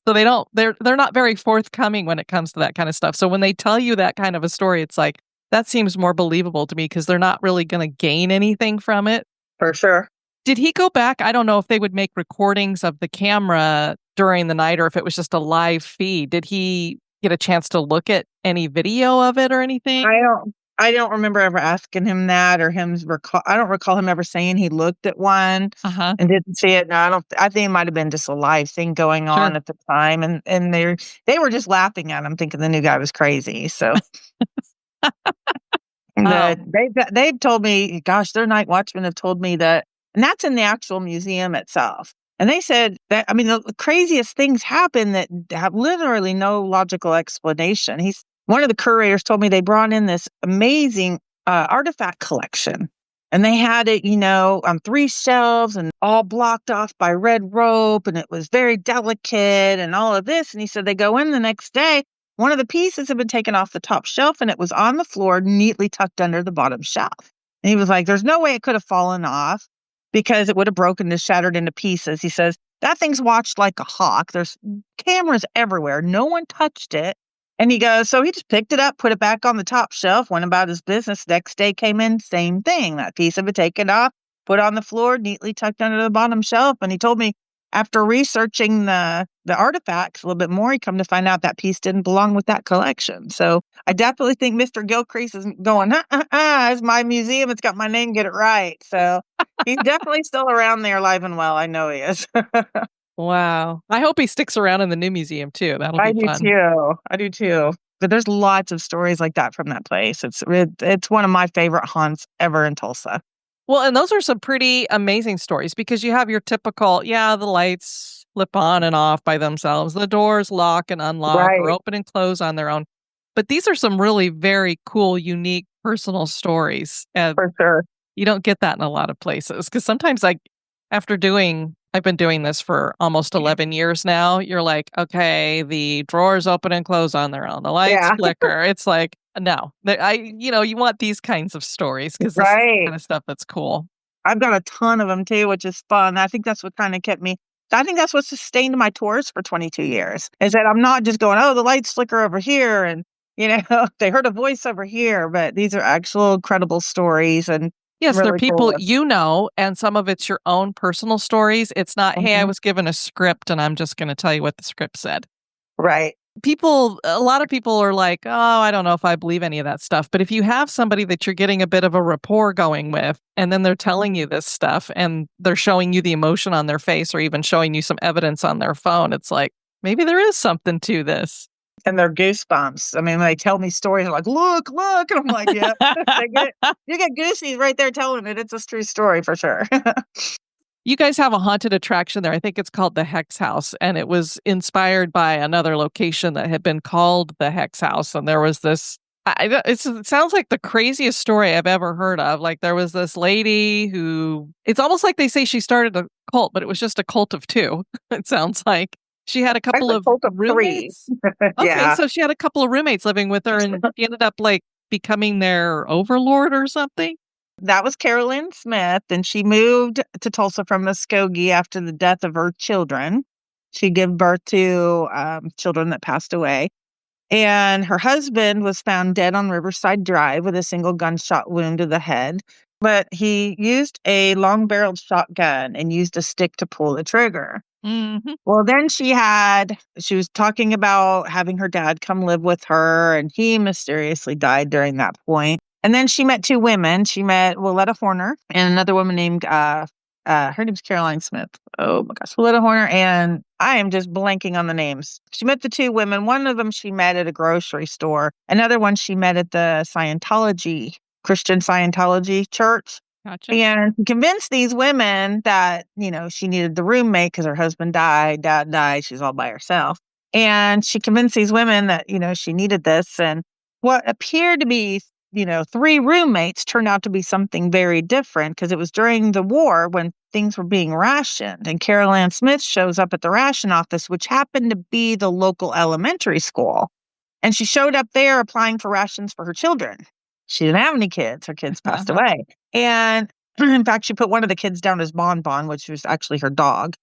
Speaker 2: so they're not very forthcoming when it comes to that kind of stuff. So when they tell you that kind of a story, it's like, that seems more believable to me because they're not really going to gain anything from it.
Speaker 5: For sure.
Speaker 2: Did he go back? I don't know if they would make recordings of the camera during the night or if it was just a live feed. Did he get a chance to look at any video of it or anything?
Speaker 5: I don't remember ever asking him that or I don't recall him ever saying he looked at one
Speaker 2: Uh-huh.
Speaker 5: and didn't see it. No, I think it might have been just a live thing going on
Speaker 2: Sure.
Speaker 5: at the time. And they were just laughing at him, thinking the new guy was crazy. So
Speaker 2: Oh,
Speaker 5: they've told me, gosh, their night watchmen have told me that, and that's in the actual museum itself. And they said that, I mean, the craziest things happen that have literally no logical explanation. One of the curators told me they brought in this amazing artifact collection. And they had it, on 3 shelves and all blocked off by red rope. And it was very delicate and all of this. And he said they go in the next day. One of the pieces had been taken off the top shelf and it was on the floor, neatly tucked under the bottom shelf. And he was like, there's no way it could have fallen off because it would have broken and shattered into pieces. He says, that thing's watched like a hawk. There's cameras everywhere. No one touched it. And he goes, so he just picked it up, put it back on the top shelf, went about his business. Next day came in, same thing. That piece of it taken off, put on the floor, neatly tucked under the bottom shelf. And he told me after researching the artifacts a little bit more, he come to find out that piece didn't belong with that collection. So I definitely think Mr. Gilcrease is going, it's my museum. It's got my name. Get it right. So he's definitely still around there alive and well. I know he is.
Speaker 2: wow. I hope he sticks around in the new museum too. That'll
Speaker 5: I
Speaker 2: be
Speaker 5: do
Speaker 2: fun.
Speaker 5: too. I do too. But there's lots of stories like that from that place. It's one of my favorite haunts ever in Tulsa.
Speaker 2: Well, and those are some pretty amazing stories because you have your typical, the lights flip on and off by themselves. The doors lock and unlock or
Speaker 5: Right.
Speaker 2: open and close on their own. But these are some really very cool, unique, personal stories.
Speaker 5: For sure.
Speaker 2: You don't get that in a lot of places because sometimes I've been doing this for almost 11 years now. You're like, okay, the drawers open and close on their own. The lights
Speaker 5: Yeah.
Speaker 2: flicker. It's like, no, you want these kinds of stories because this is the
Speaker 5: Right.
Speaker 2: kind of stuff that's cool.
Speaker 5: I've got a ton of them too, which is fun. I think that's what kind of kept me. I think that's what sustained my tours for 22 years is that I'm not just going, oh, the lights flicker over here and, they heard a voice over here, but these are actual credible stories and
Speaker 2: Yes, they're
Speaker 5: really
Speaker 2: people
Speaker 5: cool.
Speaker 2: and some of it's your own personal stories. It's not, hey, I
Speaker 5: Mhm.
Speaker 2: was given a script and I'm just going to tell you what the script said.
Speaker 5: Right.
Speaker 2: A lot of people are like, oh, I don't know if I believe any of that stuff. But if you have somebody that you're getting a bit of a rapport going with, and then they're telling you this stuff and they're showing you the emotion on their face or even showing you some evidence on their phone, it's like, maybe there is something to this.
Speaker 5: And they're goosebumps. I mean, when they tell me stories, they're like, look, and I'm like, yeah, you get goosies right there telling it. It's a true story for sure.
Speaker 2: You guys have a haunted attraction there. I think it's called the Hex House, and it was inspired by another location that had been called the Hex House. And there was this, it sounds like the craziest story I've ever heard of. Like there was this lady who, it's almost like they say she started a cult, but it was just a cult of 2. It sounds like she had a couple
Speaker 5: I'm a
Speaker 2: of
Speaker 5: cult of 3.
Speaker 2: roommates. Okay,
Speaker 5: Yeah.
Speaker 2: so she had a couple of roommates living with her, and she ended up like becoming their overlord or something.
Speaker 5: That was Carolyn Smith, and she moved to Tulsa from Muskogee after the death of her children. She gave birth to children that passed away. And her husband was found dead on Riverside Drive with a single gunshot wound to the head. But he used a long-barreled shotgun and used a stick to pull the trigger.
Speaker 2: Mm-hmm.
Speaker 5: Well, then she was talking about having her dad come live with her, and he mysteriously died during that point. And then she met 2 women. She met Willetta Horner and another woman named, her name's Caroline Smith. Oh my gosh, Willetta Horner. And I am just blanking on the names. She met the 2 women. One of them she met at a grocery store. Another one she met at the Christian Scientology church.
Speaker 2: Gotcha.
Speaker 5: And convinced these women that, she needed the roommate because her husband died, dad died, she's all by herself. And she convinced these women that, she needed this. And what appeared to be, 3 roommates turned out to be something very different because it was during the war when things were being rationed. And Carol Ann Smith shows up at the ration office, which happened to be the local elementary school. And she showed up there applying for rations for her children. She didn't have any kids. Her kids passed away. And in fact, she put one of the kids down as Bonbon, which was actually her dog.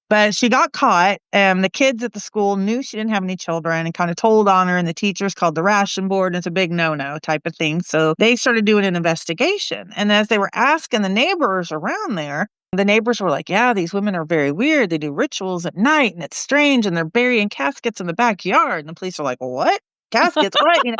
Speaker 5: But she got caught, and the kids at the school knew she didn't have any children and kind of told on her, and the teachers called the ration board, and it's a big no-no type of thing. So they started doing an investigation. And as they were asking the neighbors around there, the neighbors were like, yeah, these women are very weird. They do rituals at night, and it's strange, and they're burying caskets in the backyard. And the police are like, what? Caskets? What?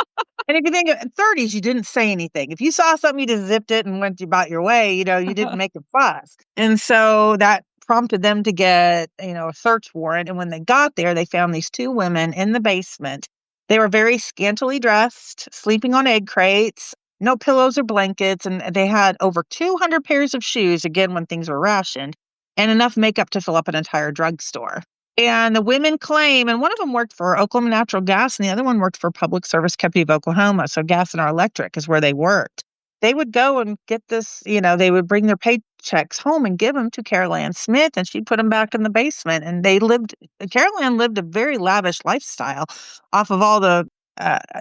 Speaker 5: And if you think of 30s, you didn't say anything. If you saw something, you just zipped it and went about your way. You didn't make a fuss. And so that prompted them to get, a search warrant. And when they got there, they found these two women in the basement. They were very scantily dressed, sleeping on egg crates, no pillows or blankets. And they had over 200 pairs of shoes, again, when things were rationed, and enough makeup to fill up an entire drugstore. And the women claim, and one of them worked for Oklahoma Natural Gas, and the other one worked for Public Service Company of Oklahoma. So gas and our electric is where they worked. They would go and get this, they would bring their paychecks home and give them to Carol Ann Smith, and she'd put them back in the basement. And Carol Ann lived a very lavish lifestyle off of all the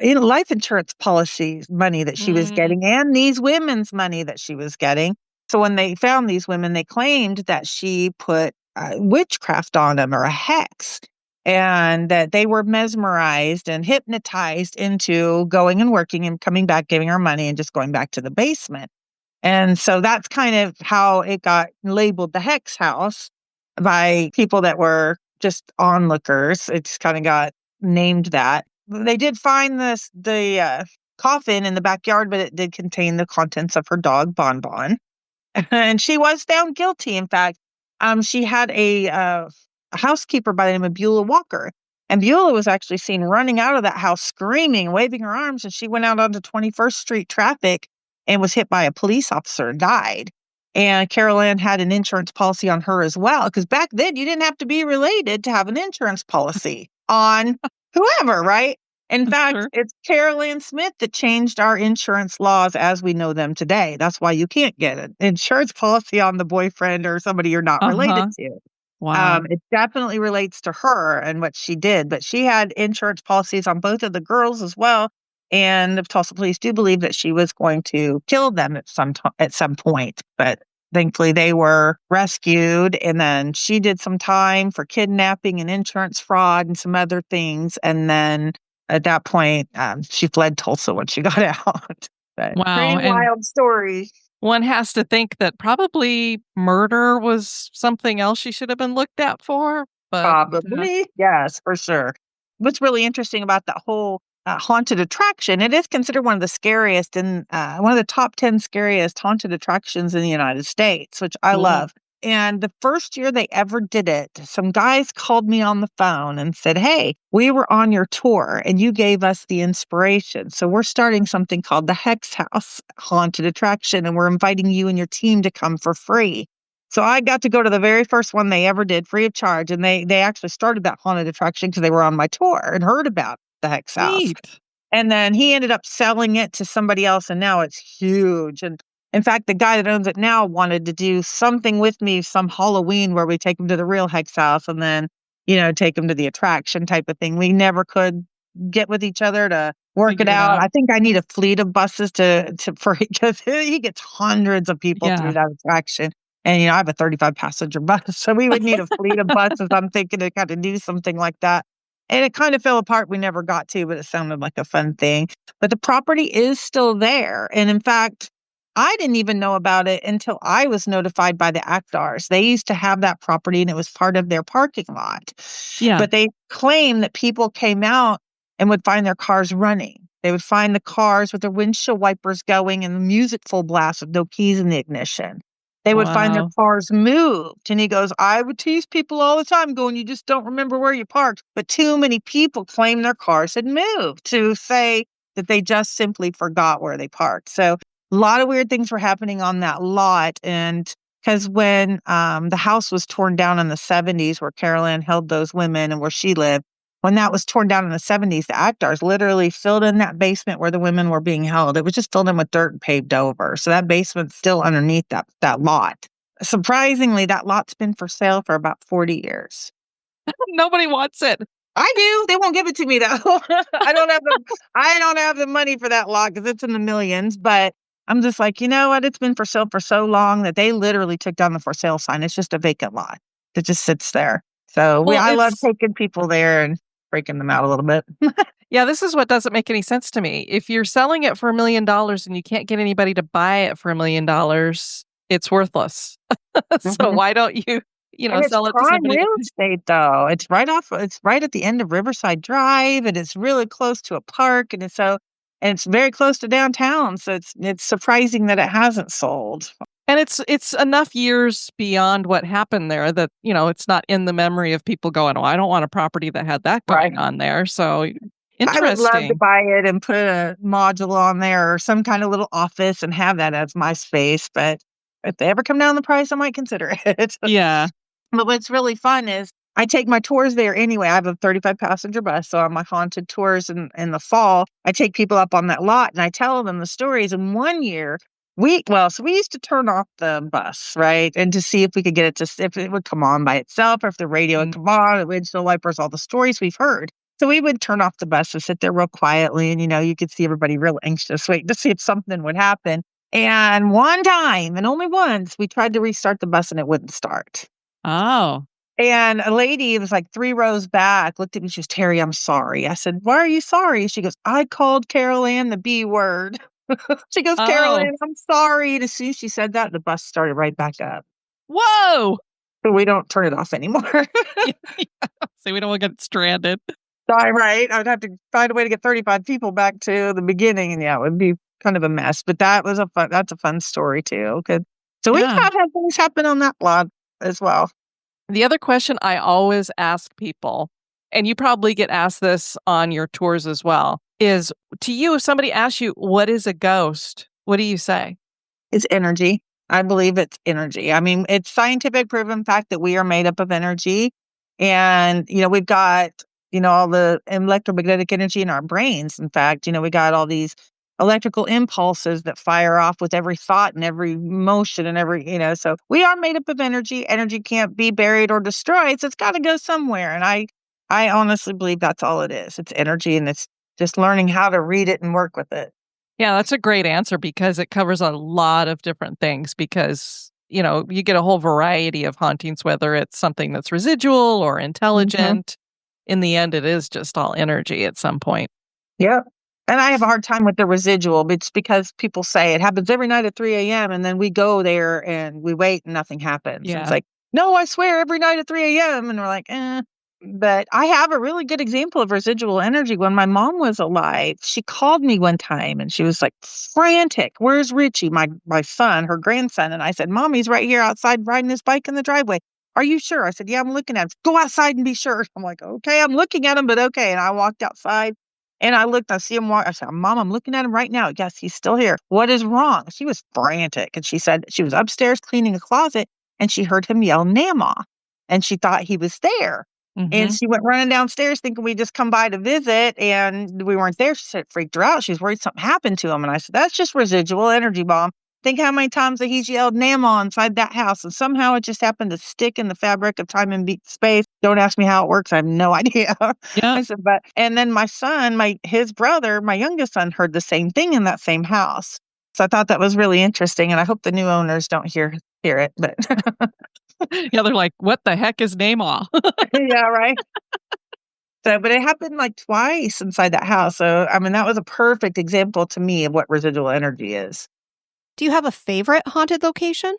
Speaker 5: life insurance policies money that she was getting and these women's money that she was getting. So when they found these women, they claimed that she put witchcraft on them or a hex, and that they were mesmerized and hypnotized into going and working and coming back, giving her money and just going back to the basement. And so that's kind of how it got labeled the hex house by people that were just onlookers. It just kind of got named that. They did find the coffin in the backyard, but it did contain the contents of her dog, Bon Bon. And she was found guilty. In fact, she had a housekeeper by the name of Beulah Walker. And Beulah was actually seen running out of that house screaming, waving her arms. And she went out onto 21st Street traffic and was hit by a police officer and died. And Carol Ann had an insurance policy on her as well. Because back then, you didn't have to be related to have an insurance policy on whoever, right? In fact, it's Carol Ann Smith that changed our insurance laws as we know them today. That's why you can't get an insurance policy on the boyfriend or somebody you're not related to.
Speaker 2: Wow.
Speaker 5: It definitely relates to her and what she did, but she had insurance policies on both of the girls as well. And the Tulsa police do believe that she was going to kill them at some point, but thankfully they were rescued. And then she did some time for kidnapping and insurance fraud and some other things. And then at that point, she fled Tulsa when she got out. But
Speaker 2: Wow.
Speaker 5: pretty wild story.
Speaker 2: One has to think that probably murder was something else she should have been looked at for. But
Speaker 5: Probably. Yes, for sure. What's really interesting about that whole haunted attraction, it is considered one of the scariest and one of the top 10 scariest haunted attractions in the United States, which I love. And the first year they ever did it, some guys called me on the phone and said, "Hey, we were on your tour and you gave us the inspiration. So we're starting something called the Hex House Haunted Attraction, and we're inviting you and your team to come for free." So I got to go to the very first one they ever did free of charge. And they actually started that haunted attraction because they were on my tour and heard about the Hex House.
Speaker 2: Neat.
Speaker 5: And then he ended up selling it to somebody else, and now it's huge. And in fact, the guy that owns it now wanted to do something with me, some Halloween where we take him to the real Hex House and then, take him to the attraction type of thing. We never could get with each other to work it out. I think I need a fleet of buses because he gets hundreds of people through that attraction. And, I have a 35 passenger bus, so we would need a fleet of buses. I'm thinking to kind of do something like that. And it kind of fell apart. We never got to, but it sounded like a fun thing. But the property is still there. And in fact, I didn't even know about it until I was notified by the Actars. They used to have that property and it was part of their parking lot.
Speaker 2: Yeah.
Speaker 5: But they claim that people came out and would find their cars running. They would find the cars with their windshield wipers going and the music full blast with no keys in the ignition. They would find their cars moved. And he goes, "I would tease people all the time going, you just don't remember where you parked." But too many people claim their cars had moved to say that they just simply forgot where they parked. So a lot of weird things were happening on that lot. And because when the house was torn down in the 70s, where Carol Ann held those women and where she lived, when that was torn down in the 70s, the Actars literally filled in that basement where the women were being held. It was just filled in with dirt and paved over. So that basement's still underneath that lot. Surprisingly, that lot's been for sale for about 40 years.
Speaker 2: Nobody wants it.
Speaker 5: I do. They won't give it to me though. I don't have the money for that lot because it's in the millions. But I'm just like, you know what? It's been for sale for so long that they literally took down the for sale sign. It's just a vacant lot that just sits there. So I love taking people there and breaking them out a little bit.
Speaker 2: Yeah, this is what doesn't make any sense to me. If you're selling it for $1 million and you can't get anybody to buy it for $1 million, it's worthless. So why don't you, sell it to somebody?
Speaker 5: Real estate though. It's right at the end of Riverside Drive, and it's really close to a park. And so and it's very close to downtown, so it's surprising that it hasn't sold.
Speaker 2: And it's enough years beyond what happened there that, it's not in the memory of people going, "Oh, I don't want a property that had that going on there." So
Speaker 5: I would love to
Speaker 2: interesting.
Speaker 5: buy it and put a module on there or some kind of little office and have that as my space, but if they ever come down the price, I might consider it.
Speaker 2: Yeah.
Speaker 5: But what's really fun is I take my tours there anyway. I have a 35 passenger bus. So on my haunted tours in the fall, I take people up on that lot and I tell them the stories. And one year, so we used to turn off the bus, right? And to see if we could get it if it would come on by itself or if the radio would come on, the windshield wipers, all the stories we've heard. So we would turn off the bus and sit there real quietly. And, you could see everybody real anxious, waiting to see if something would happen. And one time, and only once, we tried to restart the bus and it wouldn't start.
Speaker 2: Oh.
Speaker 5: And a lady, it was like 3 rows back, looked at me. She goes, "Teri, I'm sorry." I said, "Why are you sorry?" She goes, "I called Carol Ann the B word." She goes, "Carol
Speaker 2: Oh.
Speaker 5: Ann, I'm sorry." And as soon as she said that, the bus started right back up.
Speaker 2: Whoa.
Speaker 5: So we don't turn it off anymore.
Speaker 2: So we don't want to get stranded.
Speaker 5: Right. I would have to find a way to get 35 people back to the beginning. And yeah, it would be kind of a mess. But that's a fun story too. Good. So we
Speaker 2: Yeah.
Speaker 5: have had things happen on that lot as well.
Speaker 2: The other question I always ask people, and you probably get asked this on your tours as well, is to you, if somebody asks you, what is a ghost? What do you say?
Speaker 5: It's energy. I believe it's energy. I mean, it's scientific proven fact that we are made up of energy. And, we've got, all the electromagnetic energy in our brains. In fact, we got all these electrical impulses that fire off with every thought and every motion and so we are made up of energy. Energy can't be buried or destroyed. So it's got to go somewhere. And I honestly believe that's all it is. It's energy, and it's just learning how to read it and work with it.
Speaker 2: Yeah, that's a great answer because it covers a lot of different things because, you get a whole variety of hauntings, whether it's something that's residual or intelligent. In the end, it is just all energy at some point.
Speaker 5: Yep. And I have a hard time with the residual, but it's because people say it happens every night at 3 a.m. and then we go there and we wait and nothing happens.
Speaker 2: Yeah.
Speaker 5: And it's like, no, I swear every night at 3 a.m. And we're like, eh. But I have a really good example of residual energy. When my mom was alive, she called me one time and she was like frantic. "Where's Richie, my son, her grandson?" And I said, "Mom, he's right here outside riding his bike in the driveway." "Are you sure?" I said, "Yeah, I'm looking at him." "Go outside and be sure." I'm like, "Okay, I'm looking at him, but okay." And I walked outside and I looked, I see him walk. I said, "Mom, I'm looking at him right now." "Yes, he's still here." "What is wrong?" She was frantic. And she said she was upstairs cleaning a closet and she heard him yell, "Namaw." And she thought he was there. And she went running downstairs thinking we'd just come by to visit, and we weren't there. She said it freaked her out. She was worried something happened to him. And I said, "That's just residual energy, Mom. Think how many times that he's yelled Namaw inside that house, and somehow it just happened to stick in the fabric of time and space. Don't ask me how it works. I have no idea."
Speaker 2: Yeah.
Speaker 5: I said, and then my son, his brother, my youngest son, heard the same thing in that same house. So I thought that was really interesting, and I hope the new owners don't hear it. But
Speaker 2: Yeah, they're like, what the heck is Namaw?
Speaker 5: yeah, right. So, but it happened like twice inside that house. So, I mean, that was a perfect example to me of what residual energy is.
Speaker 3: Do you have a favorite haunted location?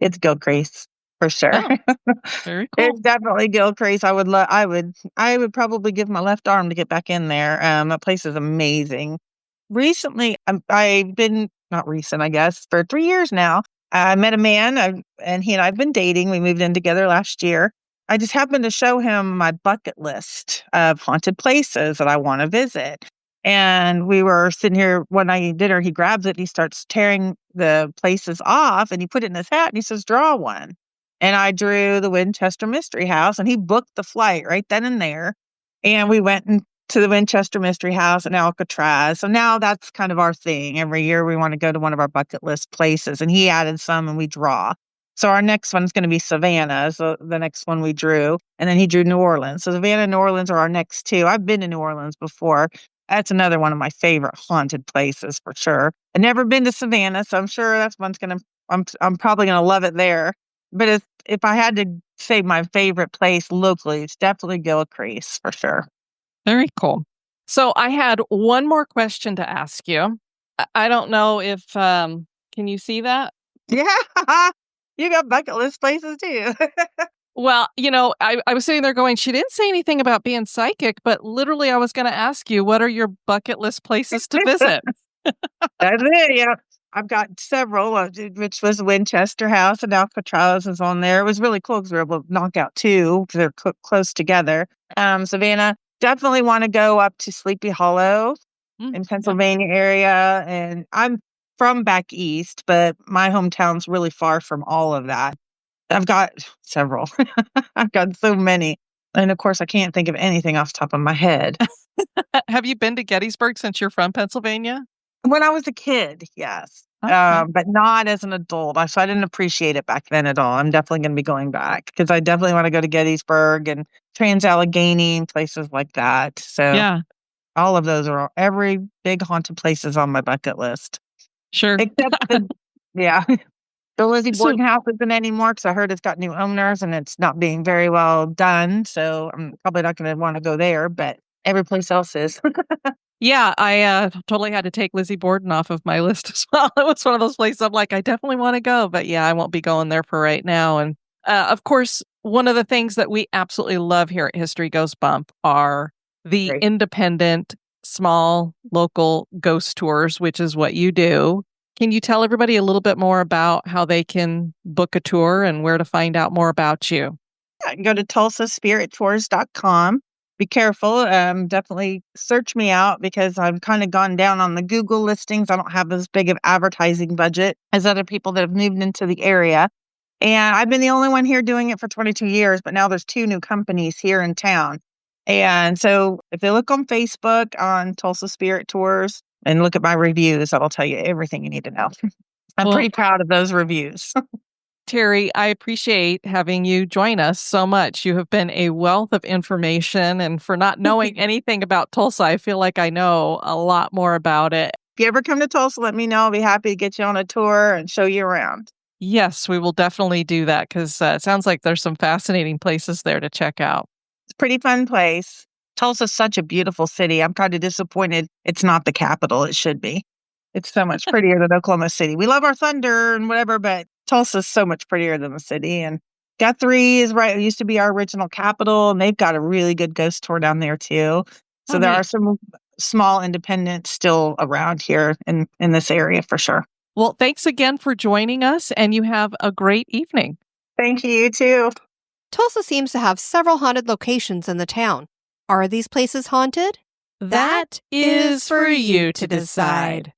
Speaker 5: It's Gilcrease for sure.
Speaker 2: Oh, very cool.
Speaker 5: It's definitely Gilcrease. I would probably give my left arm to get back in there. That place is amazing. Recently, I've been not recent, I guess, for 3 years now. I met a man, and he and I've been dating. We moved in together last year. I just happened to show him my bucket list of haunted places that I want to visit. And we were sitting here one night eating dinner. He grabs it. He starts tearing the places off, and he put it in his hat, and he says, "Draw one." And I drew the Winchester Mystery House, and he booked the flight right then and there. And we went to the Winchester Mystery House in Alcatraz. So now that's kind of our thing. Every year we want to go to one of our bucket list places, and he added some and we draw. So our next one's going to be Savannah. So the next one we drew, and then he drew New Orleans. So Savannah and New Orleans are our next two. I've been to New Orleans before. That's another one of my favorite haunted places for sure. I've never been to Savannah, so I'm sure that's one's I'm probably gonna love it there. But if I had to say my favorite place locally, it's definitely Gilcrease for sure.
Speaker 2: Very cool. So I had one more question to ask you. I don't know if can you see that?
Speaker 5: Yeah, you got bucket list places too.
Speaker 2: Well, I was sitting there going, she didn't say anything about being psychic, but literally I was going to ask you, what are your bucket list places to visit?
Speaker 5: That's it, yeah. I've got several, which was Winchester House and Alcatraz is on there. It was really cool because we were able to knock out two because they're close together. Savannah, definitely want to go up to Sleepy Hollow in Pennsylvania area. And I'm from back east, but my hometown's really far from all of that. I've got several. I've got so many. And of course, I can't think of anything off the top of my head.
Speaker 2: Have you been to Gettysburg since you're from Pennsylvania?
Speaker 5: When I was a kid, yes.
Speaker 2: Okay.
Speaker 5: But not as an adult. So I didn't appreciate it back then at all. I'm definitely going to be going back because I definitely want to go to Gettysburg and Trans-Allegheny and places like that. So
Speaker 2: Yeah,
Speaker 5: all of those are every big haunted place is on my bucket list.
Speaker 2: sure.
Speaker 5: Except yeah. The Lizzie
Speaker 2: So-
Speaker 5: Borden house isn't anymore because I heard it's got new owners and it's not being very well done. So I'm probably not going to want to go there, but every place else is.
Speaker 2: Yeah, I totally had to take Lizzie Borden off of my list as well. It was one of those places I'm like, I definitely want to go, but yeah, I won't be going there for right now. And of course, one of the things that we absolutely love here at History Goes Bump are the
Speaker 5: Great.
Speaker 2: independent, small, local ghost tours, which is what you do. Can you tell everybody a little bit more about how they can book a tour and where to find out more about you?
Speaker 5: Yeah, go to tulsaspirittours.com. Be careful. Definitely search me out because I've kind of gone down on the Google listings. I don't have as big of advertising budget as other people that have moved into the area. And I've been the only one here doing it for 22 years, but now there's 2 new companies here in town. And so if they look on Facebook on Tulsa Spirit Tours and look at my reviews, that'll tell you everything you need to know. I'm
Speaker 2: Well-
Speaker 5: pretty proud of those reviews.
Speaker 2: Terry, I appreciate having you join us so much. You have been a wealth of information, and for not knowing anything about Tulsa, I feel like I know a lot more about it.
Speaker 5: If you ever come to Tulsa, let me know. I'll be happy to get you on a tour and show you around.
Speaker 2: Yes, we will definitely do that because it sounds like there's some fascinating places there to check out.
Speaker 5: It's a pretty fun place. Tulsa's such a beautiful city. I'm kind of disappointed it's not the capital it should be. It's so much prettier than Oklahoma City. We love our thunder and whatever, but Tulsa's so much prettier than the city. And Guthrie is right. It used to be our original capital, and they've got a really good ghost tour down there too. So there are some small independents still around here in this area for sure.
Speaker 2: Well, thanks again for joining us, and you have a great evening.
Speaker 5: Thank you too.
Speaker 3: Tulsa seems to have several haunted locations in the town. Are these places haunted?
Speaker 2: That is for you to decide.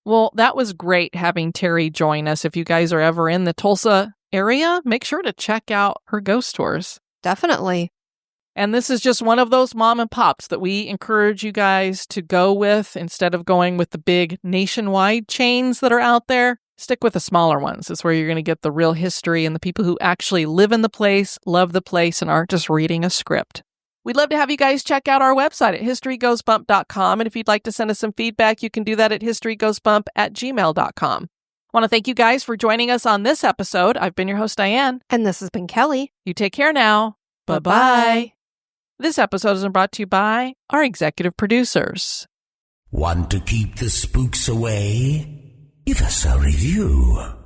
Speaker 2: Well, that was great having Teri join us. If you guys are ever in the Tulsa area, make sure to check out her ghost tours.
Speaker 3: Definitely.
Speaker 2: And this is just one of those mom and pops that we encourage you guys to go with instead of going with the big nationwide chains that are out there. Stick with the smaller ones. It's where you're going to get the real history and the people who actually live in the place, love the place, and aren't just reading a script. We'd love to have you guys check out our website at historygoesbump.com. And if you'd like to send us some feedback, you can do that at historygoesbump@gmail.com. I want to thank you guys for joining us on this episode. I've been your host, Diane.
Speaker 3: And this has been Kelly.
Speaker 2: You take care now. Bye-bye. This episode is brought to you by our executive producers.
Speaker 7: Want to keep the spooks away? Give us a review.